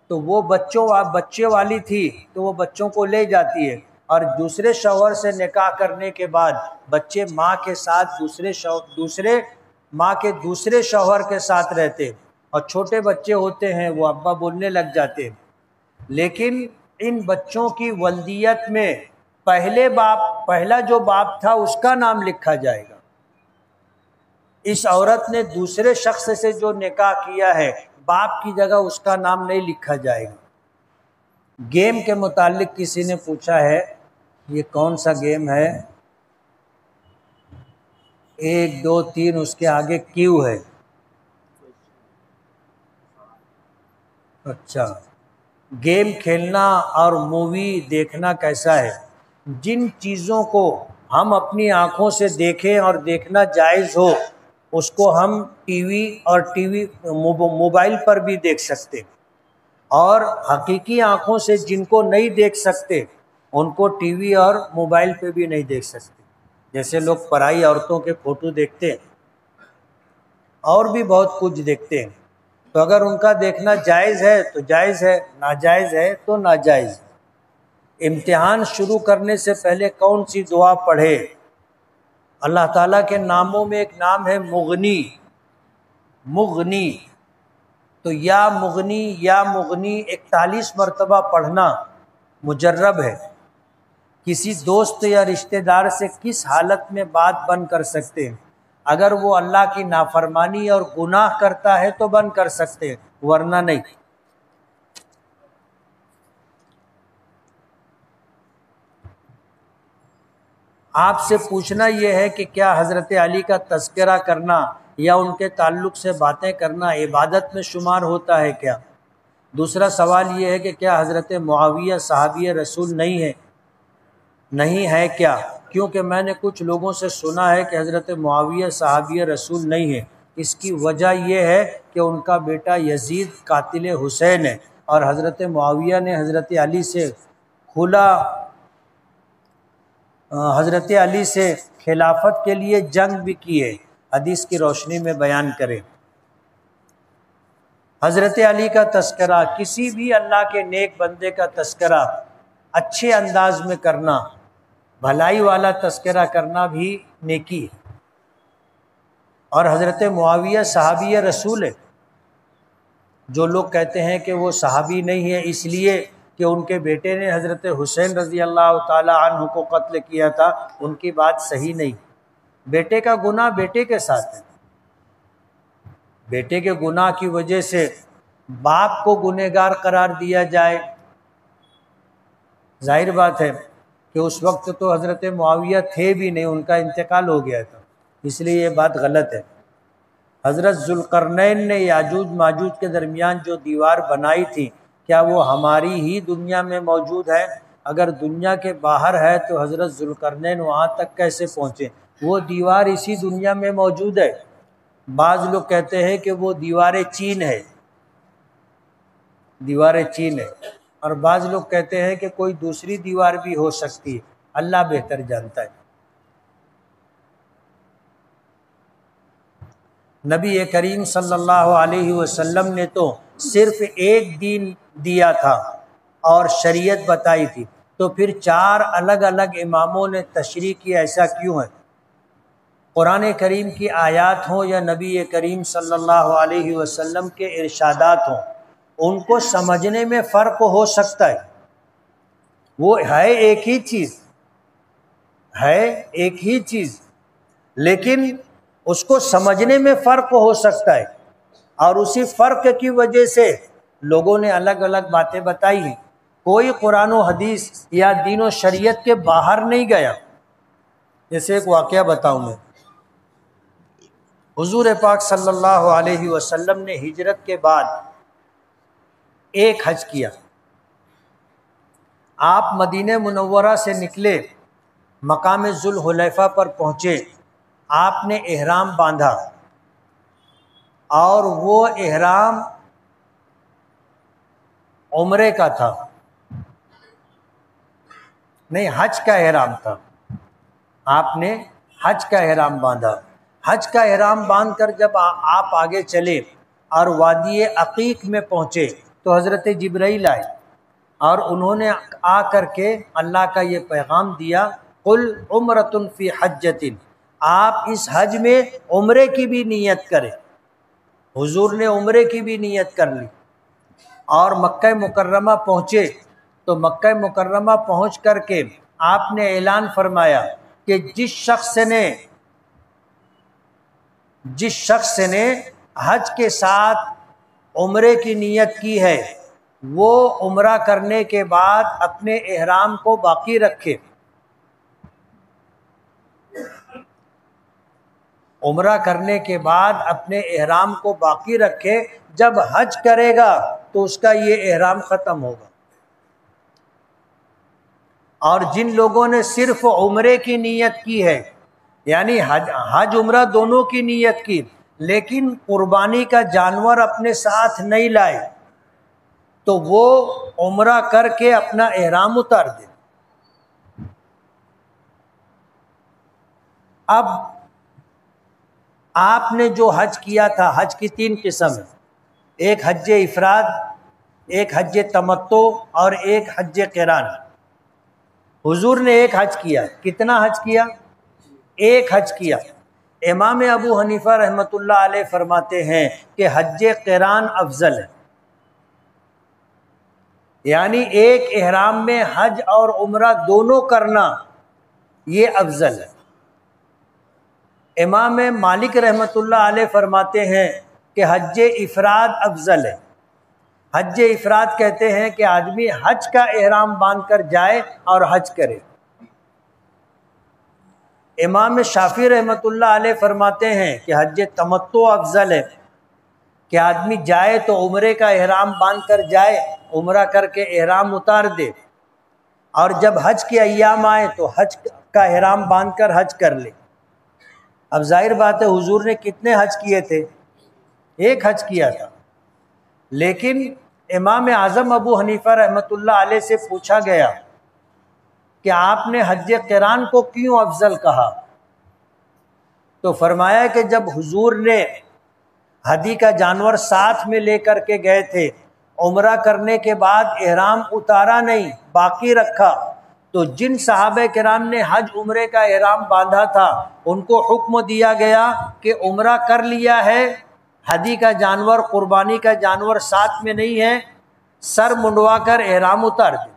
تو وہ بچے والی تھی تو وہ بچوں کو لے جاتی ہے، اور دوسرے شوہر سے نکاح کرنے کے بعد بچے ماں کے ساتھ دوسرے شوہر کے ساتھ رہتے ہیں، اور چھوٹے بچے ہوتے ہیں وہ ابا بولنے لگ جاتے ہیں۔ لیکن ان بچوں کی ولدیت میں پہلا جو باپ تھا اس کا نام لکھا جائے گا۔ اس عورت نے دوسرے شخص سے جو نکاح کیا ہے، باپ کی جگہ اس کا نام نہیں لکھا جائے گا۔ گیم کے متعلق کسی نے پوچھا ہے، یہ کون سا گیم ہے؟ 1 2 3 اس کے آگے کیو ہے۔ اچھا، گیم کھیلنا اور مووی دیکھنا کیسا ہے؟ جن چیزوں کو ہم اپنی آنکھوں سے دیکھیں اور دیکھنا جائز ہو، اس کو ہم موبائل پر بھی دیکھ سکتے، اور حقیقی آنکھوں سے جن کو نہیں دیکھ سکتے ان کو ٹی وی اور موبائل پہ بھی نہیں دیکھ سکتے۔ جیسے لوگ پرائی عورتوں کے فوٹو دیکھتے ہیں اور بھی بہت کچھ دیکھتے ہیں، تو اگر ان کا دیکھنا جائز ہے تو جائز ہے، ناجائز ہے تو ناجائز ہے۔ امتحان شروع کرنے سے پہلے کون سی دعا پڑھے؟ اللہ تعالیٰ کے ناموں میں ایک نام ہے مغنی، تو یا مغنی 41 مرتبہ پڑھنا مجرب ہے۔ کسی دوست یا رشتہ دار سے کس حالت میں بات بند کر سکتے ہیں؟ اگر وہ اللہ کی نافرمانی اور گناہ کرتا ہے تو بند کر سکتے ہیں، ورنہ نہیں۔ آپ سے پوچھنا یہ ہے کہ کیا حضرت علی کا تذکرہ کرنا یا ان کے تعلق سے باتیں کرنا عبادت میں شمار ہوتا ہے کیا؟ دوسرا سوال یہ ہے کہ کیا حضرت معاویہ صحابی رسول نہیں ہے کیا؟ کیونکہ میں نے کچھ لوگوں سے سنا ہے کہ حضرت معاویہ صحابی رسول نہیں ہے، اس کی وجہ یہ ہے کہ ان کا بیٹا یزید قاتل حسین ہے، اور حضرت معاویہ نے حضرت علی سے خلافت کے لیے جنگ بھی کی ہے۔ حدیث کی روشنی میں بیان کریں۔ حضرت علی کا تذکرہ، کسی بھی اللہ کے نیک بندے کا تذکرہ اچھے انداز میں کرنا، بھلائی والا تذکرہ کرنا بھی نیکی ہے۔ اور حضرت معاویہ صحابی رسول ہے۔ جو لوگ کہتے ہیں کہ وہ صحابی نہیں ہے اس لیے کہ ان کے بیٹے نے حضرت حسین رضی اللہ تعالی عنہ کو قتل کیا تھا، ان کی بات صحیح نہیں۔ بیٹے کا گناہ بیٹے کے ساتھ ہے۔ بیٹے کے گناہ کی وجہ سے باپ کو گنہگار قرار دیا جائے، ظاہر بات ہے کہ اس وقت تو حضرت معاویہ تھے بھی نہیں، ان کا انتقال ہو گیا تھا، اس لیے یہ بات غلط ہے۔ حضرت ذوالقرنین نے یاجوج ماجوج کے درمیان جو دیوار بنائی تھی، کیا وہ ہماری ہی دنیا میں موجود ہے؟ اگر دنیا کے باہر ہے تو حضرت ذوالقرنین وہاں تک کیسے پہنچے؟ وہ دیوار اسی دنیا میں موجود ہے۔ بعض لوگ کہتے ہیں کہ وہ دیوار چین ہے، اور بعض لوگ کہتے ہیں کہ کوئی دوسری دیوار بھی ہو سکتی ہے، اللہ بہتر جانتا ہے۔ نبی کریم صلی اللہ علیہ وسلم نے تو صرف ایک دین دیا تھا اور شریعت بتائی تھی، تو پھر 4 الگ الگ اماموں نے تشریح کی، ایسا کیوں ہے؟ قرآن کریم کی آیات ہوں یا نبی کریم صلی اللہ علیہ وسلم کے ارشادات ہوں، ان کو سمجھنے میں فرق ہو سکتا ہے۔ وہ ہے ایک ہی چیز، لیکن اس کو سمجھنے میں فرق ہو سکتا ہے، اور اسی فرق کی وجہ سے لوگوں نے الگ الگ باتیں بتائی ہیں۔ کوئی قرآن و حدیث یا دین و شریعت کے باہر نہیں گیا۔ جیسے ایک واقعہ بتاؤں میں، حضور پاک صلی اللہ علیہ وسلم نے ہجرت کے بعد ایک حج کیا۔ آپ مدینہ منورہ سے نکلے، مقام ذوالحلیفہ پر پہنچے، آپ نے احرام باندھا، اور وہ احرام عمرے کا تھا، نہیں حج کا احرام تھا۔ آپ نے حج کا احرام باندھا۔ حج کا احرام باندھ کر جب آپ آگے چلے اور وادی عقیق میں پہنچے تو حضرت جبرائیل آئے، اور انہوں نے آ کر کے اللہ کا یہ پیغام دیا، قل عمرۃ فی حجۃ، آپ اس حج میں عمرے کی بھی نیت کریں۔ حضور نے عمرے کی بھی نیت کر لی، اور مکہ مکرمہ پہنچے تو مکہ مکرمہ پہنچ کر کے آپ نے اعلان فرمایا کہ جس شخص نے حج کے ساتھ عمرے کی نیت کی ہے، وہ عمرہ کرنے کے بعد اپنے احرام کو باقی رکھے۔ عمرہ کرنے کے بعد اپنے احرام کو باقی رکھے، جب حج کرے گا تو اس کا یہ احرام ختم ہوگا۔ اور جن لوگوں نے صرف عمرے کی نیت کی ہے، یعنی حج عمرہ دونوں کی نیت کی، لیکن قربانی کا جانور اپنے ساتھ نہیں لائے، تو وہ عمرہ کر کے اپنا احرام اتار دے۔ اب آپ نے جو حج کیا تھا، حج کی 3 قسم ہیں، ایک حج افراد، ایک حج تمتع اور ایک حج قران۔ حضور نے ایک حج کیا۔ کتنا حج کیا؟ ایک حج کیا۔ امام ابو حنیفہ رحمۃ اللہ علیہ فرماتے ہیں کہ حج قران افضل ہے، یعنی ایک احرام میں حج اور عمرہ دونوں کرنا یہ افضل ہے۔ امام مالک رحمۃ اللہ علیہ فرماتے ہیں کہ حج افراد افضل ہے۔ حج افراد کہتے ہیں کہ آدمی حج کا احرام باندھ کر جائے اور حج کرے۔ امام شافعی رحمۃ اللہ علیہ فرماتے ہیں کہ حج تمتع افضل ہے، کہ آدمی جائے تو عمرے کا احرام باندھ کر جائے، عمرہ کر کے احرام اتار دے، اور جب حج کے ایام آئے تو حج کا احرام باندھ کر حج کر لے۔ اب ظاہر بات ہے حضور نے کتنے حج کیے تھے؟ ایک حج کیا تھا، لیکن امام اعظم ابو حنیفہ رحمۃ اللہ علیہ سے پوچھا گیا کہ آپ نے حج قران کو کیوں افضل کہا؟ تو فرمایا کہ جب حضور نے ہدی کا جانور ساتھ میں لے کر کے گئے تھے، عمرہ کرنے کے بعد احرام اتارا نہیں، باقی رکھا، تو جن صحابہ کرام نے حج عمرے کا احرام باندھا تھا ان کو حکم دیا گیا کہ عمرہ کر لیا ہے، ہدی کا جانور، قربانی کا جانور ساتھ میں نہیں ہے، سر منڈوا کر احرام اتار دیں۔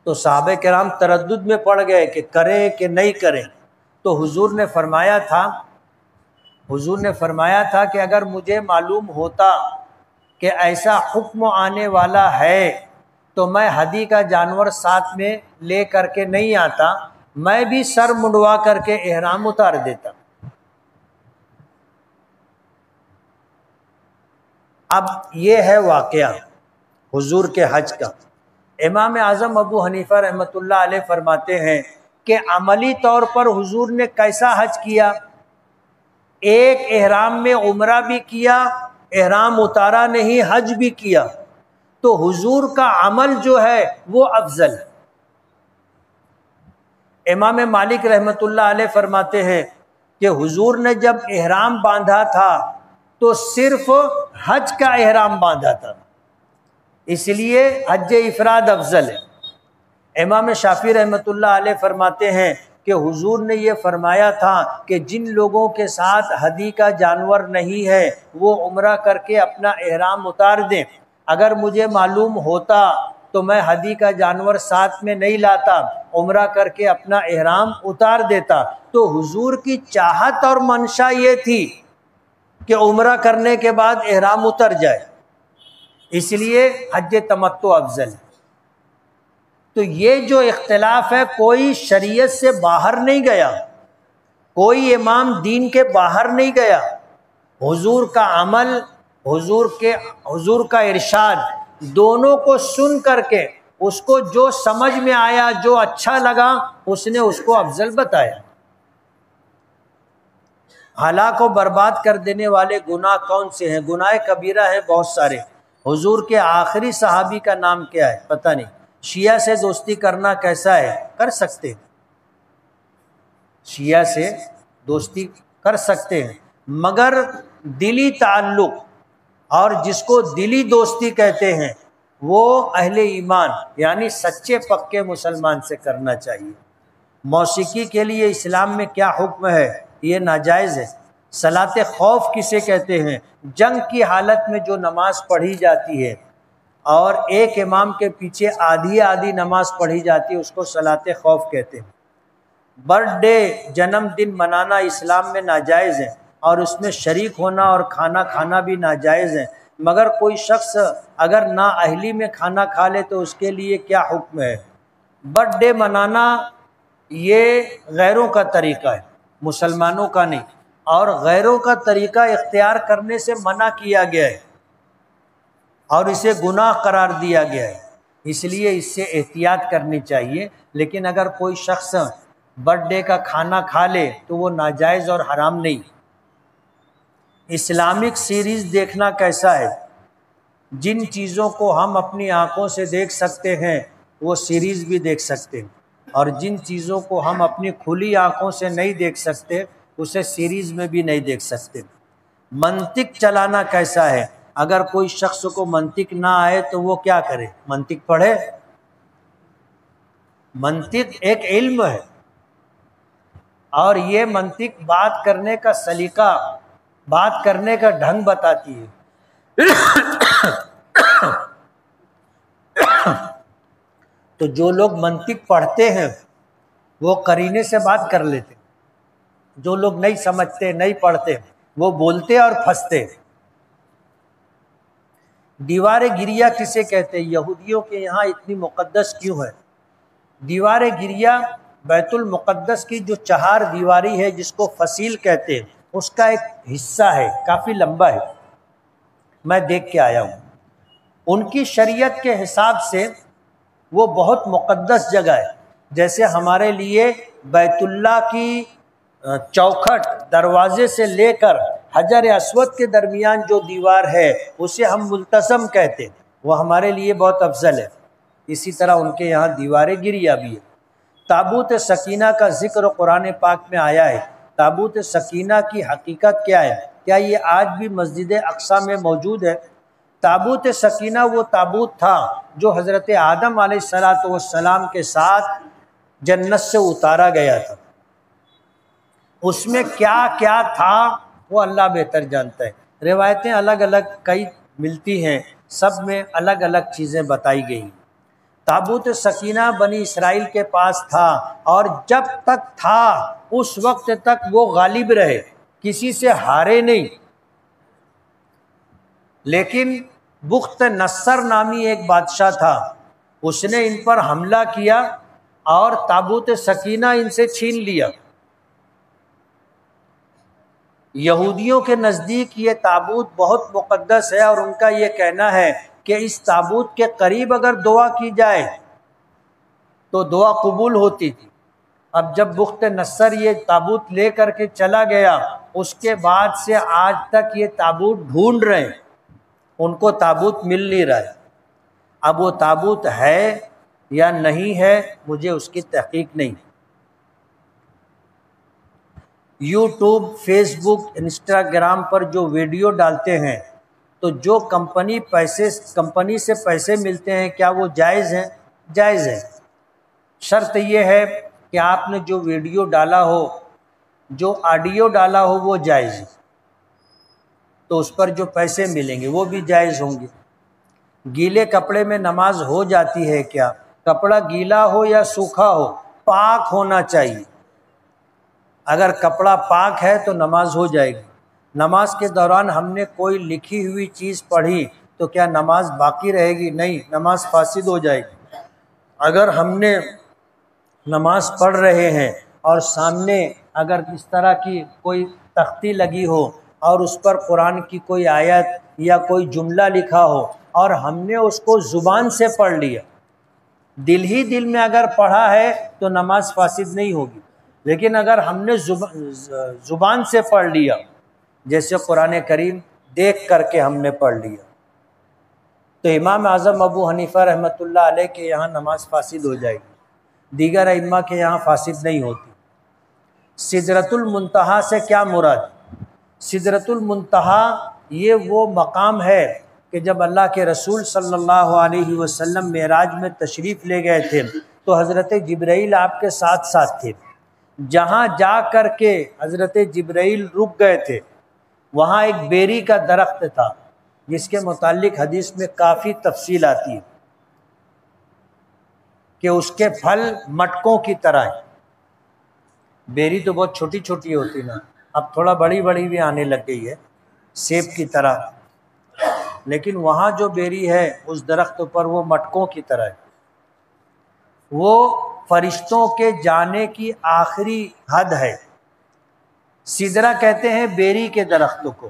تو صحابہ کرام تردد میں پڑ گئے کہ کریں کہ نہیں کریں۔ تو حضور نے فرمایا تھا کہ اگر مجھے معلوم ہوتا کہ ایسا حکم آنے والا ہے تو میں ہدی کا جانور ساتھ میں لے کر کے نہیں آتا، میں بھی سر منڈوا کر کے احرام اتار دیتا۔ اب یہ ہے واقعہ حضور کے حج کا۔ امام اعظم ابو حنیفہ رحمۃ اللہ علیہ فرماتے ہیں کہ عملی طور پر حضور نے کیسا حج کیا؟ ایک احرام میں عمرہ بھی کیا، احرام اتارا نہیں، حج بھی کیا، تو حضور کا عمل جو ہے وہ افضل ہے۔ امام مالک رحمۃ اللہ علیہ فرماتے ہیں کہ حضور نے جب احرام باندھا تھا تو صرف حج کا احرام باندھا تھا، اس لیے حج افراد افضل ہے۔ امام شافعی رحمۃ اللہ علیہ فرماتے ہیں کہ حضور نے یہ فرمایا تھا کہ جن لوگوں کے ساتھ ہدی کا جانور نہیں ہے وہ عمرہ کر کے اپنا احرام اتار دیں، اگر مجھے معلوم ہوتا تو میں ہدی کا جانور ساتھ میں نہیں لاتا، عمرہ کر کے اپنا احرام اتار دیتا۔ تو حضور کی چاہت اور منشا یہ تھی کہ عمرہ کرنے کے بعد احرام اتر جائے، اس لیے حج تمتع افضل ہے۔ تو یہ جو اختلاف ہے کوئی شریعت سے باہر نہیں گیا، کوئی امام دین کے باہر نہیں گیا، حضور کا عمل، حضور کا ارشاد، دونوں کو سن کر کے اس کو جو سمجھ میں آیا، جو اچھا لگا، اس نے اس کو افضل بتایا۔ ہلاک و برباد کر دینے والے گناہ کون سے ہیں؟ گناہ کبیرہ ہیں بہت سارے۔ حضور کے آخری صحابی کا نام کیا ہے؟ پتہ نہیں۔ شیعہ سے دوستی کرنا کیسا ہے؟ کر سکتے ہیں، شیعہ سے دوستی کر سکتے ہیں، مگر دلی تعلق اور جس کو دلی دوستی کہتے ہیں وہ اہل ایمان یعنی سچے پکے مسلمان سے کرنا چاہیے۔ موسیقی کے لیے اسلام میں کیا حکم ہے؟ یہ ناجائز ہے۔ صلاۃ خوف کسے کہتے ہیں؟ جنگ کی حالت میں جو نماز پڑھی جاتی ہے اور ایک امام کے پیچھے آدھی نماز پڑھی جاتی ہے، اس کو صلاۃ خوف کہتے ہیں۔ برتھ ڈے، جنم دن منانا اسلام میں ناجائز ہے، اور اس میں شریک ہونا اور کھانا کھانا بھی ناجائز ہے، مگر کوئی شخص اگر نااہلی میں کھانا کھا لے تو اس کے لیے کیا حکم ہے؟ برتھ ڈے منانا یہ غیروں کا طریقہ ہے، مسلمانوں کا نہیں، اور غیروں کا طریقہ اختیار کرنے سے منع کیا گیا ہے اور اسے گناہ قرار دیا گیا ہے، اس لیے اس سے احتیاط کرنی چاہیے۔ لیکن اگر کوئی شخص برتھ ڈے کا کھانا کھا لے تو وہ ناجائز اور حرام نہیں۔ اسلامک سیریز دیکھنا کیسا ہے؟ جن چیزوں کو ہم اپنی آنکھوں سے دیکھ سکتے ہیں وہ سیریز بھی دیکھ سکتے ہیں، اور جن چیزوں کو ہم اپنی کھلی آنکھوں سے نہیں دیکھ سکتے اسے سیریز میں بھی نہیں دیکھ سکتے۔ منطق چلانا کیسا ہے؟ اگر کوئی شخص کو منطق نہ آئے تو وہ کیا کرے؟ منطق پڑھے۔ منطق ایک علم ہے، اور یہ منطق بات کرنے کا سلیقہ، بات کرنے کا ڈھنگ بتاتی ہے۔ تو جو لوگ منطق پڑھتے ہیں وہ قرینے سے بات کر لیتے، جو لوگ نہیں سمجھتے، نہیں پڑھتے، وہ بولتے اور پھنستے۔ دیوار گریہ کسے کہتے ہیں؟ یہودیوں کے یہاں اتنی مقدس کیوں ہے؟ دیوار گریہ بیت المقدس کی جو چہار دیواری ہے جس کو فصیل کہتے ہیں، اس کا ایک حصہ ہے، کافی لمبا ہے، میں دیکھ کے آیا ہوں۔ ان کی شریعت کے حساب سے وہ بہت مقدس جگہ ہے، جیسے ہمارے لیے بیت اللہ کی چوکھٹ دروازے سے لے کر حجر اسود کے درمیان جو دیوار ہے اسے ہم ملتزم کہتے ہیں، وہ ہمارے لیے بہت افضل ہے۔ اسی طرح ان کے یہاں دیواریں گریا بھی ہے۔ تابوت سکینہ کا ذکر قرآن پاک میں آیا ہے۔ تابوت سکینہ کی حقیقت کیا ہے؟ کیا یہ آج بھی مسجد اقصی میں موجود ہے؟ تابوت سکینہ وہ تابوت تھا جو حضرت آدم علیہ السلام کے ساتھ جنت سے اتارا گیا تھا۔ اس میں کیا کیا تھا وہ اللہ بہتر جانتا ہے۔ روایتیں الگ الگ کئی ملتی ہیں، سب میں الگ الگ چیزیں بتائی گئی۔ تابوت سکینہ بنی اسرائیل کے پاس تھا، اور جب تک تھا اس وقت تک وہ غالب رہے، کسی سے ہارے نہیں۔ لیکن بخت نصر نامی ایک بادشاہ تھا، اس نے ان پر حملہ کیا اور تابوت سکینہ ان سے چھین لیا۔ یہودیوں کے نزدیک یہ تابوت بہت مقدس ہے، اور ان کا یہ کہنا ہے کہ اس تابوت کے قریب اگر دعا کی جائے تو دعا قبول ہوتی تھی۔ اب جب بخت نصر یہ تابوت لے کر کے چلا گیا، اس کے بعد سے آج تک یہ تابوت ڈھونڈ رہے ہیں، ان کو تابوت مل نہیں رہا ہے۔ اب وہ تابوت ہے یا نہیں ہے مجھے اس کی تحقیق نہیں۔ یوٹیوب، فیس بک، انسٹاگرام پر جو ویڈیو ڈالتے ہیں تو جو کمپنی سے پیسے ملتے ہیں کیا وہ جائز ہیں؟ جائز ہے۔ شرط یہ ہے کہ آپ نے جو ویڈیو ڈالا ہو، جو آڈیو ڈالا ہو وہ جائز ہے، تو اس پر جو پیسے ملیں گے وہ بھی جائز ہوں گے۔ گیلے کپڑے میں نماز ہو جاتی ہے کیا؟ کپڑا گیلا ہو یا سوکھا ہو، پاک ہونا چاہیے۔ اگر کپڑا پاک ہے تو نماز ہو جائے گی۔ نماز کے دوران ہم نے کوئی لکھی ہوئی چیز پڑھی تو کیا نماز باقی رہے گی؟ نہیں، نماز فاسد ہو جائے گی۔ اگر ہم نے نماز پڑھ رہے ہیں اور سامنے اگر اس طرح کی کوئی تختی لگی ہو اور اس پر قرآن کی کوئی آیت یا کوئی جملہ لکھا ہو اور ہم نے اس کو زبان سے پڑھ لیا، دل ہی دل میں اگر پڑھا ہے تو نماز فاسد نہیں ہوگی۔ لیکن اگر ہم نے زبان سے پڑھ لیا، جیسے قرآن کریم دیکھ کر کے ہم نے پڑھ لیا، تو امام اعظم ابو حنیفہ رحمۃ اللہ علیہ کے یہاں نماز فاسد ہو جائے گی، دیگر ائمہ کے یہاں فاسد نہیں ہوتی۔ سدرۃ المنتہا سے کیا مراد؟ سدرۃ المنتہا یہ وہ مقام ہے کہ جب اللہ کے رسول صلی اللہ علیہ وسلم معراج میں تشریف لے گئے تھے تو حضرت جبرائیل آپ کے ساتھ ساتھ تھے۔ جہاں جا کر کے حضرت جبرائیل رک گئے تھے وہاں ایک بیری کا درخت تھا، جس کے متعلق حدیث میں کافی تفصیل آتی ہے کہ اس کے پھل مٹکوں کی طرح ہیں۔ بیری تو بہت چھوٹی چھوٹی ہوتی نا، اب تھوڑا بڑی بڑی بھی آنے لگ گئی ہے، سیب کی طرح، لیکن وہاں جو بیری ہے اس درخت پر وہ مٹکوں کی طرح ہے۔ وہ فرشتوں کے جانے کی آخری حد ہے۔ سدرہ کہتے ہیں بیری کے درخت کو،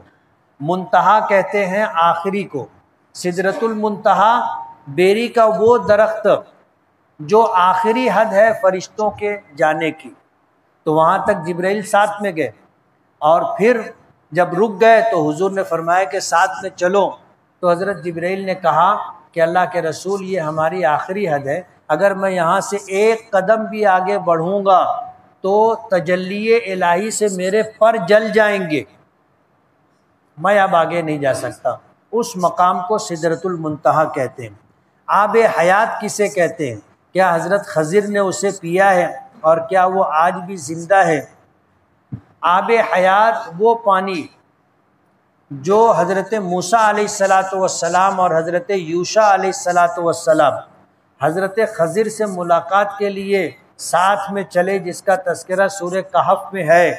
منتہا کہتے ہیں آخری کو۔ سدرۃ المنتہا بیری کا وہ درخت جو آخری حد ہے فرشتوں کے جانے کی، تو وہاں تک جبرائیل ساتھ میں گئے، اور پھر جب رک گئے تو حضور نے فرمایا کہ ساتھ میں چلو، تو حضرت جبرائیل نے کہا کہ اللہ کے رسول یہ ہماری آخری حد ہے، اگر میں یہاں سے ایک قدم بھی آگے بڑھوں گا تو تجلی الہی سے میرے پر جل جائیں گے، میں اب آگے نہیں جا سکتا۔ اس مقام کو سدرۃ المنتہا کہتے ہیں۔ آب حیات کسے کہتے ہیں؟ کیا حضرت خضر نے اسے پیا ہے اور کیا وہ آج بھی زندہ ہے؟ آب حیات وہ پانی جو حضرت موسیٰ علیہ السلام اور حضرت یوشع علیہ السلام حضرت خضر سے ملاقات کے لیے ساتھ میں چلے، جس کا تذکرہ سورہ کہف میں ہے،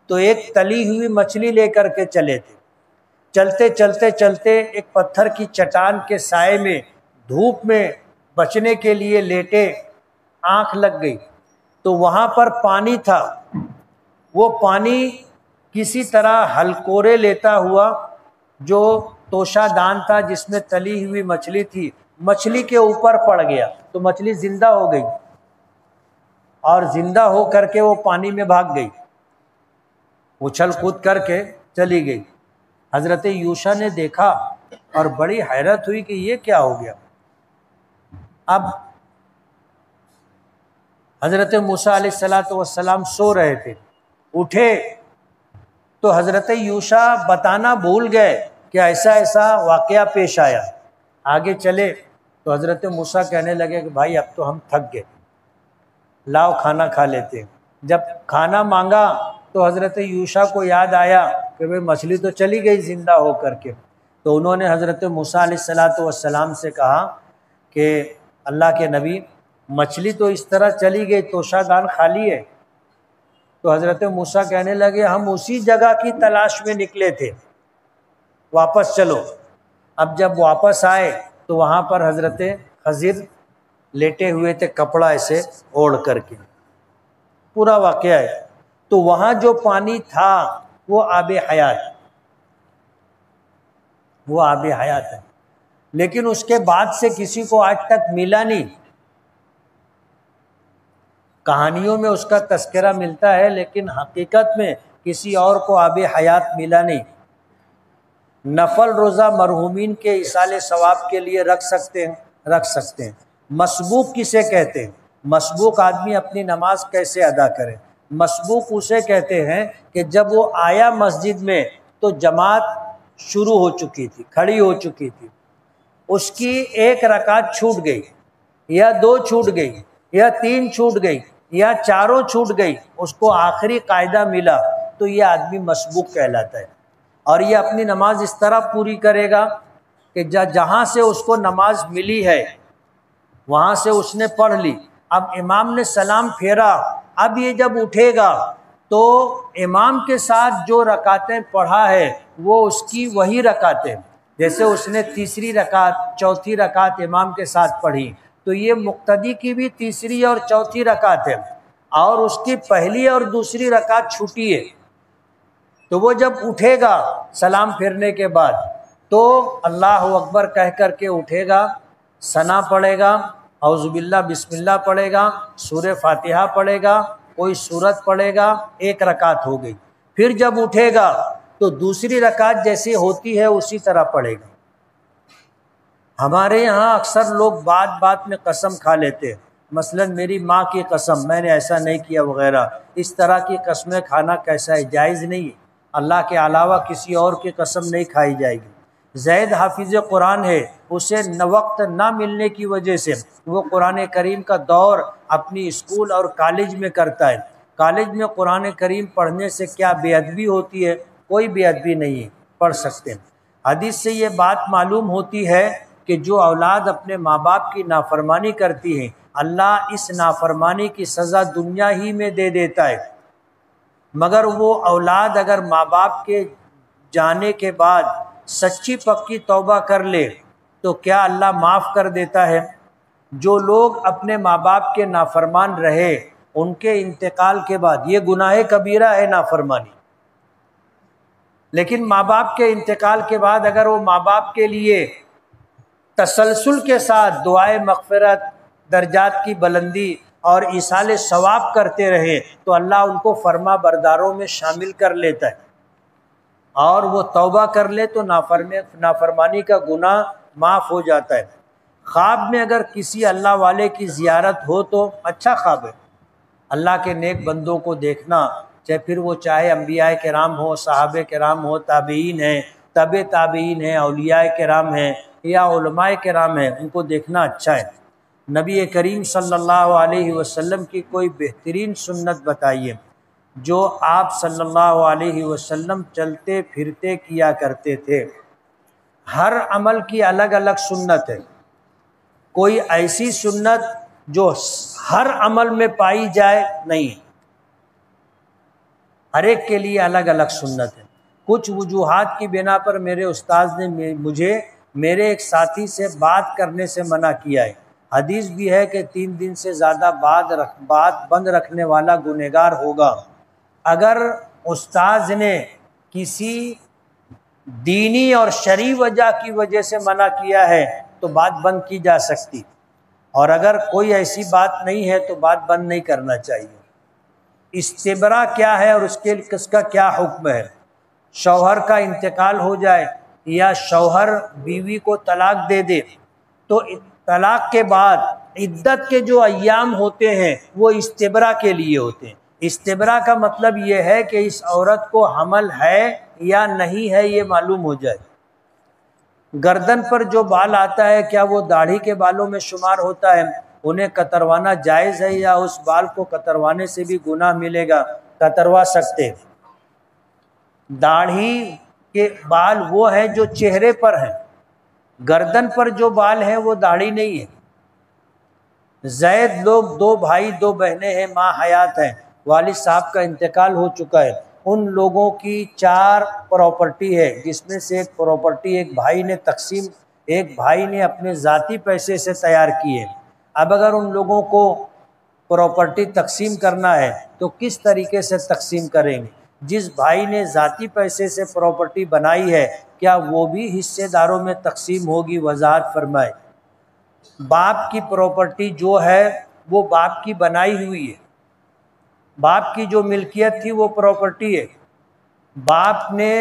تو ایک تلی ہوئی مچھلی لے کر کے چلے تھے۔ چلتے چلتے چلتے ایک پتھر کی چٹان کے سائے میں دھوپ میں بچنے کے لیے لیٹے، آنکھ لگ گئی تو وہاں پر پانی تھا۔ وہ پانی کسی طرح ہلکورے لیتا ہوا جو توشہ دان تھا جس میں تلی ہوئی مچھلی تھی، مچھلی کے اوپر پڑ گیا تو مچھلی زندہ ہو گئی، اور زندہ ہو کر کے وہ پانی میں بھاگ گئی۔ اچھل کود کر کے چلی گئی۔ حضرت یوشع نے دیکھا اور بڑی حیرت ہوئی کہ یہ کیا ہو گیا۔ اب حضرت موسیٰ علیہ السلام سو رہے تھے، اٹھے تو حضرت یوشع بتانا بھول گئے کہ ایسا ایسا واقعہ پیش آیا۔ آگے چلے تو حضرت موسیٰ کہنے لگے کہ بھائی اب تو ہم تھک گئے، لاؤ کھانا کھا لیتے ہیں۔ جب کھانا مانگا تو حضرت یوشع کو یاد آیا کہ بھئی مچھلی تو چلی گئی زندہ ہو کر کے، تو انہوں نے حضرت موسیٰ علیہ السلام سے کہا کہ اللہ کے نبی، مچھلی تو اس طرح چلی گئی، توشہ دان خالی ہے۔ تو حضرت موسیٰ کہنے لگے ہم اسی جگہ کی تلاش میں نکلے تھے، واپس چلو۔ اب جب واپس آئے تو وہاں پر حضرت خضر لیٹے ہوئے تھے، کپڑا ایسے اوڑھ کر کے، پورا واقعہ ہے۔ تو وہاں جو پانی تھا وہ آب حیات، وہ آب حیات ہے، لیکن اس کے بعد سے کسی کو آج تک ملا نہیں۔ کہانیوں میں اس کا تذکرہ ملتا ہے، لیکن حقیقت میں کسی اور کو آب حیات ملا نہیں۔ نفل روزہ مرحومین کے ایصال ثواب کے لیے رکھ سکتے ہیں۔ مسبوق کسے کہتے ہیں؟ مسبوق آدمی اپنی نماز کیسے ادا کرے؟ مسبوق اسے کہتے ہیں کہ جب وہ آیا مسجد میں تو جماعت شروع ہو چکی تھی، کھڑی ہو چکی تھی، اس کی ایک رکعت چھوٹ گئی یا دو چھوٹ گئی یا تین چھوٹ گئی یا چاروں چھوٹ گئی، اس کو آخری قاعدہ ملا تو یہ آدمی مسبوق کہلاتا ہے۔ اور یہ اپنی نماز اس طرح پوری کرے گا کہ جہاں سے اس کو نماز ملی ہے وہاں سے اس نے پڑھ لی۔ اب امام نے سلام پھیرا، اب یہ جب اٹھے گا تو امام کے ساتھ جو رکعتیں پڑھا ہے وہ اس کی وہی رکعتیں، جیسے اس نے تیسری رکعت چوتھی رکعت امام کے ساتھ پڑھی تو یہ مقتدی کی بھی تیسری اور چوتھی رکعت ہے، اور اس کی پہلی اور دوسری رکعت چھوٹی ہے۔ تو وہ جب اٹھے گا سلام پھیرنے کے بعد تو اللہ اکبر کہہ کر کے اٹھے گا، ثنا پڑھے گا، اعوذ باللہ بسم اللہ پڑھے گا، سورہ فاتحہ پڑھے گا، کوئی سورت پڑھے گا، ایک رکعت ہو گئی۔ پھر جب اٹھے گا تو دوسری رکعت جیسی ہوتی ہے اسی طرح پڑھے گا۔ ہمارے یہاں اکثر لوگ بات بات میں قسم کھا لیتے ہیں، مثلا میری ماں کی قسم، میں نے ایسا نہیں کیا وغیرہ، اس طرح کی قسمیں کھانا کیسا ہے؟ جائز نہیں ہے۔ اللہ کے علاوہ کسی اور کی قسم نہیں کھائی جائے گی۔ زید حافظ قرآن ہے، اسے وقت نہ ملنے کی وجہ سے وہ قرآن کریم کا دور اپنی اسکول اور کالج میں کرتا ہے۔ کالج میں قرآن کریم پڑھنے سے کیا بے ادبی ہوتی ہے؟ کوئی بے ادبی نہیں ہے، پڑھ سکتے ہیں۔ حدیث سے یہ بات معلوم ہوتی ہے کہ جو اولاد اپنے ماں باپ کی نافرمانی کرتی ہے اللہ اس نافرمانی کی سزا دنیا ہی میں دے دیتا ہے، مگر وہ اولاد اگر ماں باپ کے جانے کے بعد سچی پکی توبہ کر لے تو کیا اللہ معاف کر دیتا ہے؟ جو لوگ اپنے ماں باپ کے نافرمان رہے ان کے انتقال کے بعد، یہ گناہ کبیرہ ہے نافرمانی، لیکن ماں باپ کے انتقال کے بعد اگر وہ ماں باپ کے لیے تسلسل کے ساتھ دعائے مغفرت، درجات کی بلندی اور ایصال ثواب کرتے رہے تو اللہ ان کو فرما برداروں میں شامل کر لیتا ہے، اور وہ توبہ کر لے تو نافرمانی کا گناہ معاف ہو جاتا ہے۔ خواب میں اگر کسی اللہ والے کی زیارت ہو تو اچھا خواب ہے، اللہ کے نیک بندوں کو دیکھنا، پھر وہ چاہے انبیاء کرام ہو، صحابہ کرام ہو، تابعین ہیں، تبع تابعین ہیں، اولیاء کرام ہیں یا علماء کرام ہیں، ان کو دیکھنا اچھا ہے۔ نبی کریم صلی اللہ علیہ وسلم کی کوئی بہترین سنت بتائیے جو آپ صلی اللہ علیہ وسلم چلتے پھرتے کیا کرتے تھے۔ ہر عمل کی الگ الگ سنت ہے، کوئی ایسی سنت جو ہر عمل میں پائی جائے نہیں، ہر ایک کے لیے الگ الگ سنت ہے۔ کچھ وجوہات کی بنا پر میرے استاذ نے مجھے میرے ایک ساتھی سے بات کرنے سے منع کیا ہے۔ حدیث بھی ہے کہ 3 دن سے زیادہ بات بند رکھنے والا گنہگار ہوگا۔ اگر استاذ نے کسی دینی اور شرعی وجہ کی وجہ سے منع کیا ہے تو بات بند کی جا سکتی، اور اگر کوئی ایسی بات نہیں ہے تو بات بند نہیں کرنا چاہیے۔ استبرا کیا ہے اور اس کا کیا حکم ہے؟ شوہر کا انتقال ہو جائے یا شوہر بیوی کو طلاق دے دے تو طلاق کے بعد عدت کے جو ایام ہوتے ہیں وہ استبرا کے لیے ہوتے ہیں۔ استبرا کا مطلب یہ ہے کہ اس عورت کو حمل ہے یا نہیں ہے یہ معلوم ہو جائے۔ گردن پر جو بال آتا ہے کیا وہ داڑھی کے بالوں میں شمار ہوتا ہے؟ انہیں کتروانا جائز ہے یا اس بال کو کتروانے سے بھی گناہ ملے گا؟ کتروا سکتے۔ داڑھی کے بال وہ ہیں جو چہرے پر ہیں، گردن پر جو بال ہیں وہ داڑھی نہیں ہے۔ زید لوگ 2 بھائی 2 بہنیں ہیں، ماں حیات ہیں، والد صاحب کا انتقال ہو چکا ہے، ان لوگوں کی 4 پراپرٹی ہے جس میں سے ایک پراپرٹی ایک بھائی نے اپنے ذاتی پیسے سے تیار کی ہے۔ اب اگر ان لوگوں کو پراپرٹی تقسیم کرنا ہے تو کس طریقے سے تقسیم کریں گے؟ جس بھائی نے ذاتی پیسے سے پراپرٹی بنائی ہے کیا وہ بھی حصے داروں میں تقسیم ہوگی؟ وضاحت فرمائے۔ باپ کی پراپرٹی جو ہے وہ باپ کی بنائی ہوئی ہے، باپ کی جو ملکیت تھی وہ پراپرٹی ہے۔ باپ نے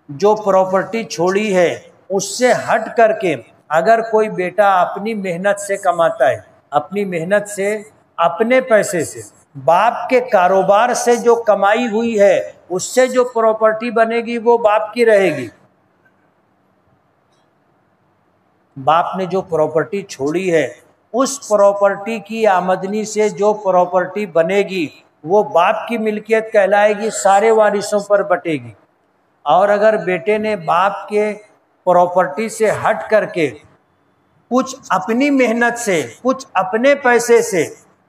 جو پراپرٹی چھوڑی ہے اس سے ہٹ کر کے اگر کوئی بیٹا اپنی محنت سے کماتا ہے، اپنی محنت سے، اپنے پیسے سے، باپ کے کاروبار سے جو کمائی ہوئی ہے اس سے جو پراپرٹی بنے گی وہ باپ کی رہے گی۔ باپ نے جو پراپرٹی چھوڑی ہے اس پراپرٹی کی آمدنی سے جو پراپرٹی بنے گی وہ باپ کی ملکیت کہلائے گی، سارے وارثوں پر بٹے گی۔ اور اگر بیٹے نے باپ کے پراپرٹی سے ہٹ کر کے کچھ اپنی محنت سے، کچھ اپنے پیسے سے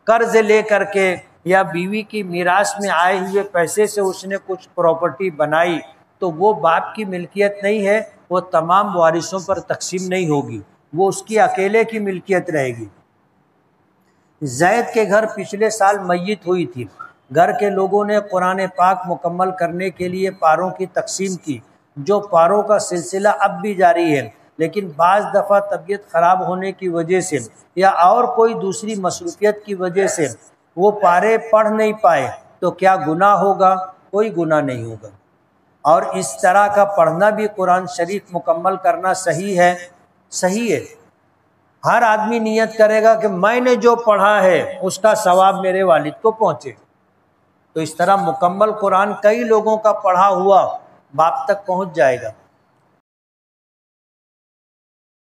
قرض لے کر کے یا بیوی کی میراث میں آئے ہوئے پیسے سے اس نے کچھ پراپرٹی بنائی تو وہ باپ کی ملکیت نہیں ہے، وہ تمام وارثوں پر تقسیم نہیں ہوگی، وہ اس کی اکیلے کی ملکیت رہے گی۔ زید کے گھر پچھلے سال میت ہوئی تھی، گھر کے لوگوں نے قرآن پاک مکمل کرنے کے لیے پاروں کی تقسیم کی، جو پاروں کا سلسلہ اب بھی جاری ہے، لیکن بعض دفعہ طبیعت خراب ہونے کی وجہ سے یا اور کوئی دوسری مصروفیت کی وجہ سے وہ پارے پڑھ نہیں پائے تو کیا گناہ ہوگا؟ کوئی گناہ نہیں ہوگا۔ اور اس طرح کا پڑھنا بھی قرآن شریف مکمل کرنا صحیح ہے، صحیح ہے۔ ہر آدمی نیت کرے گا کہ میں نے جو پڑھا ہے اس کا ثواب میرے والد کو پہنچے، تو اس طرح مکمل قرآن کئی لوگوں کا پڑھا ہوا باپ تک پہنچ جائے گا۔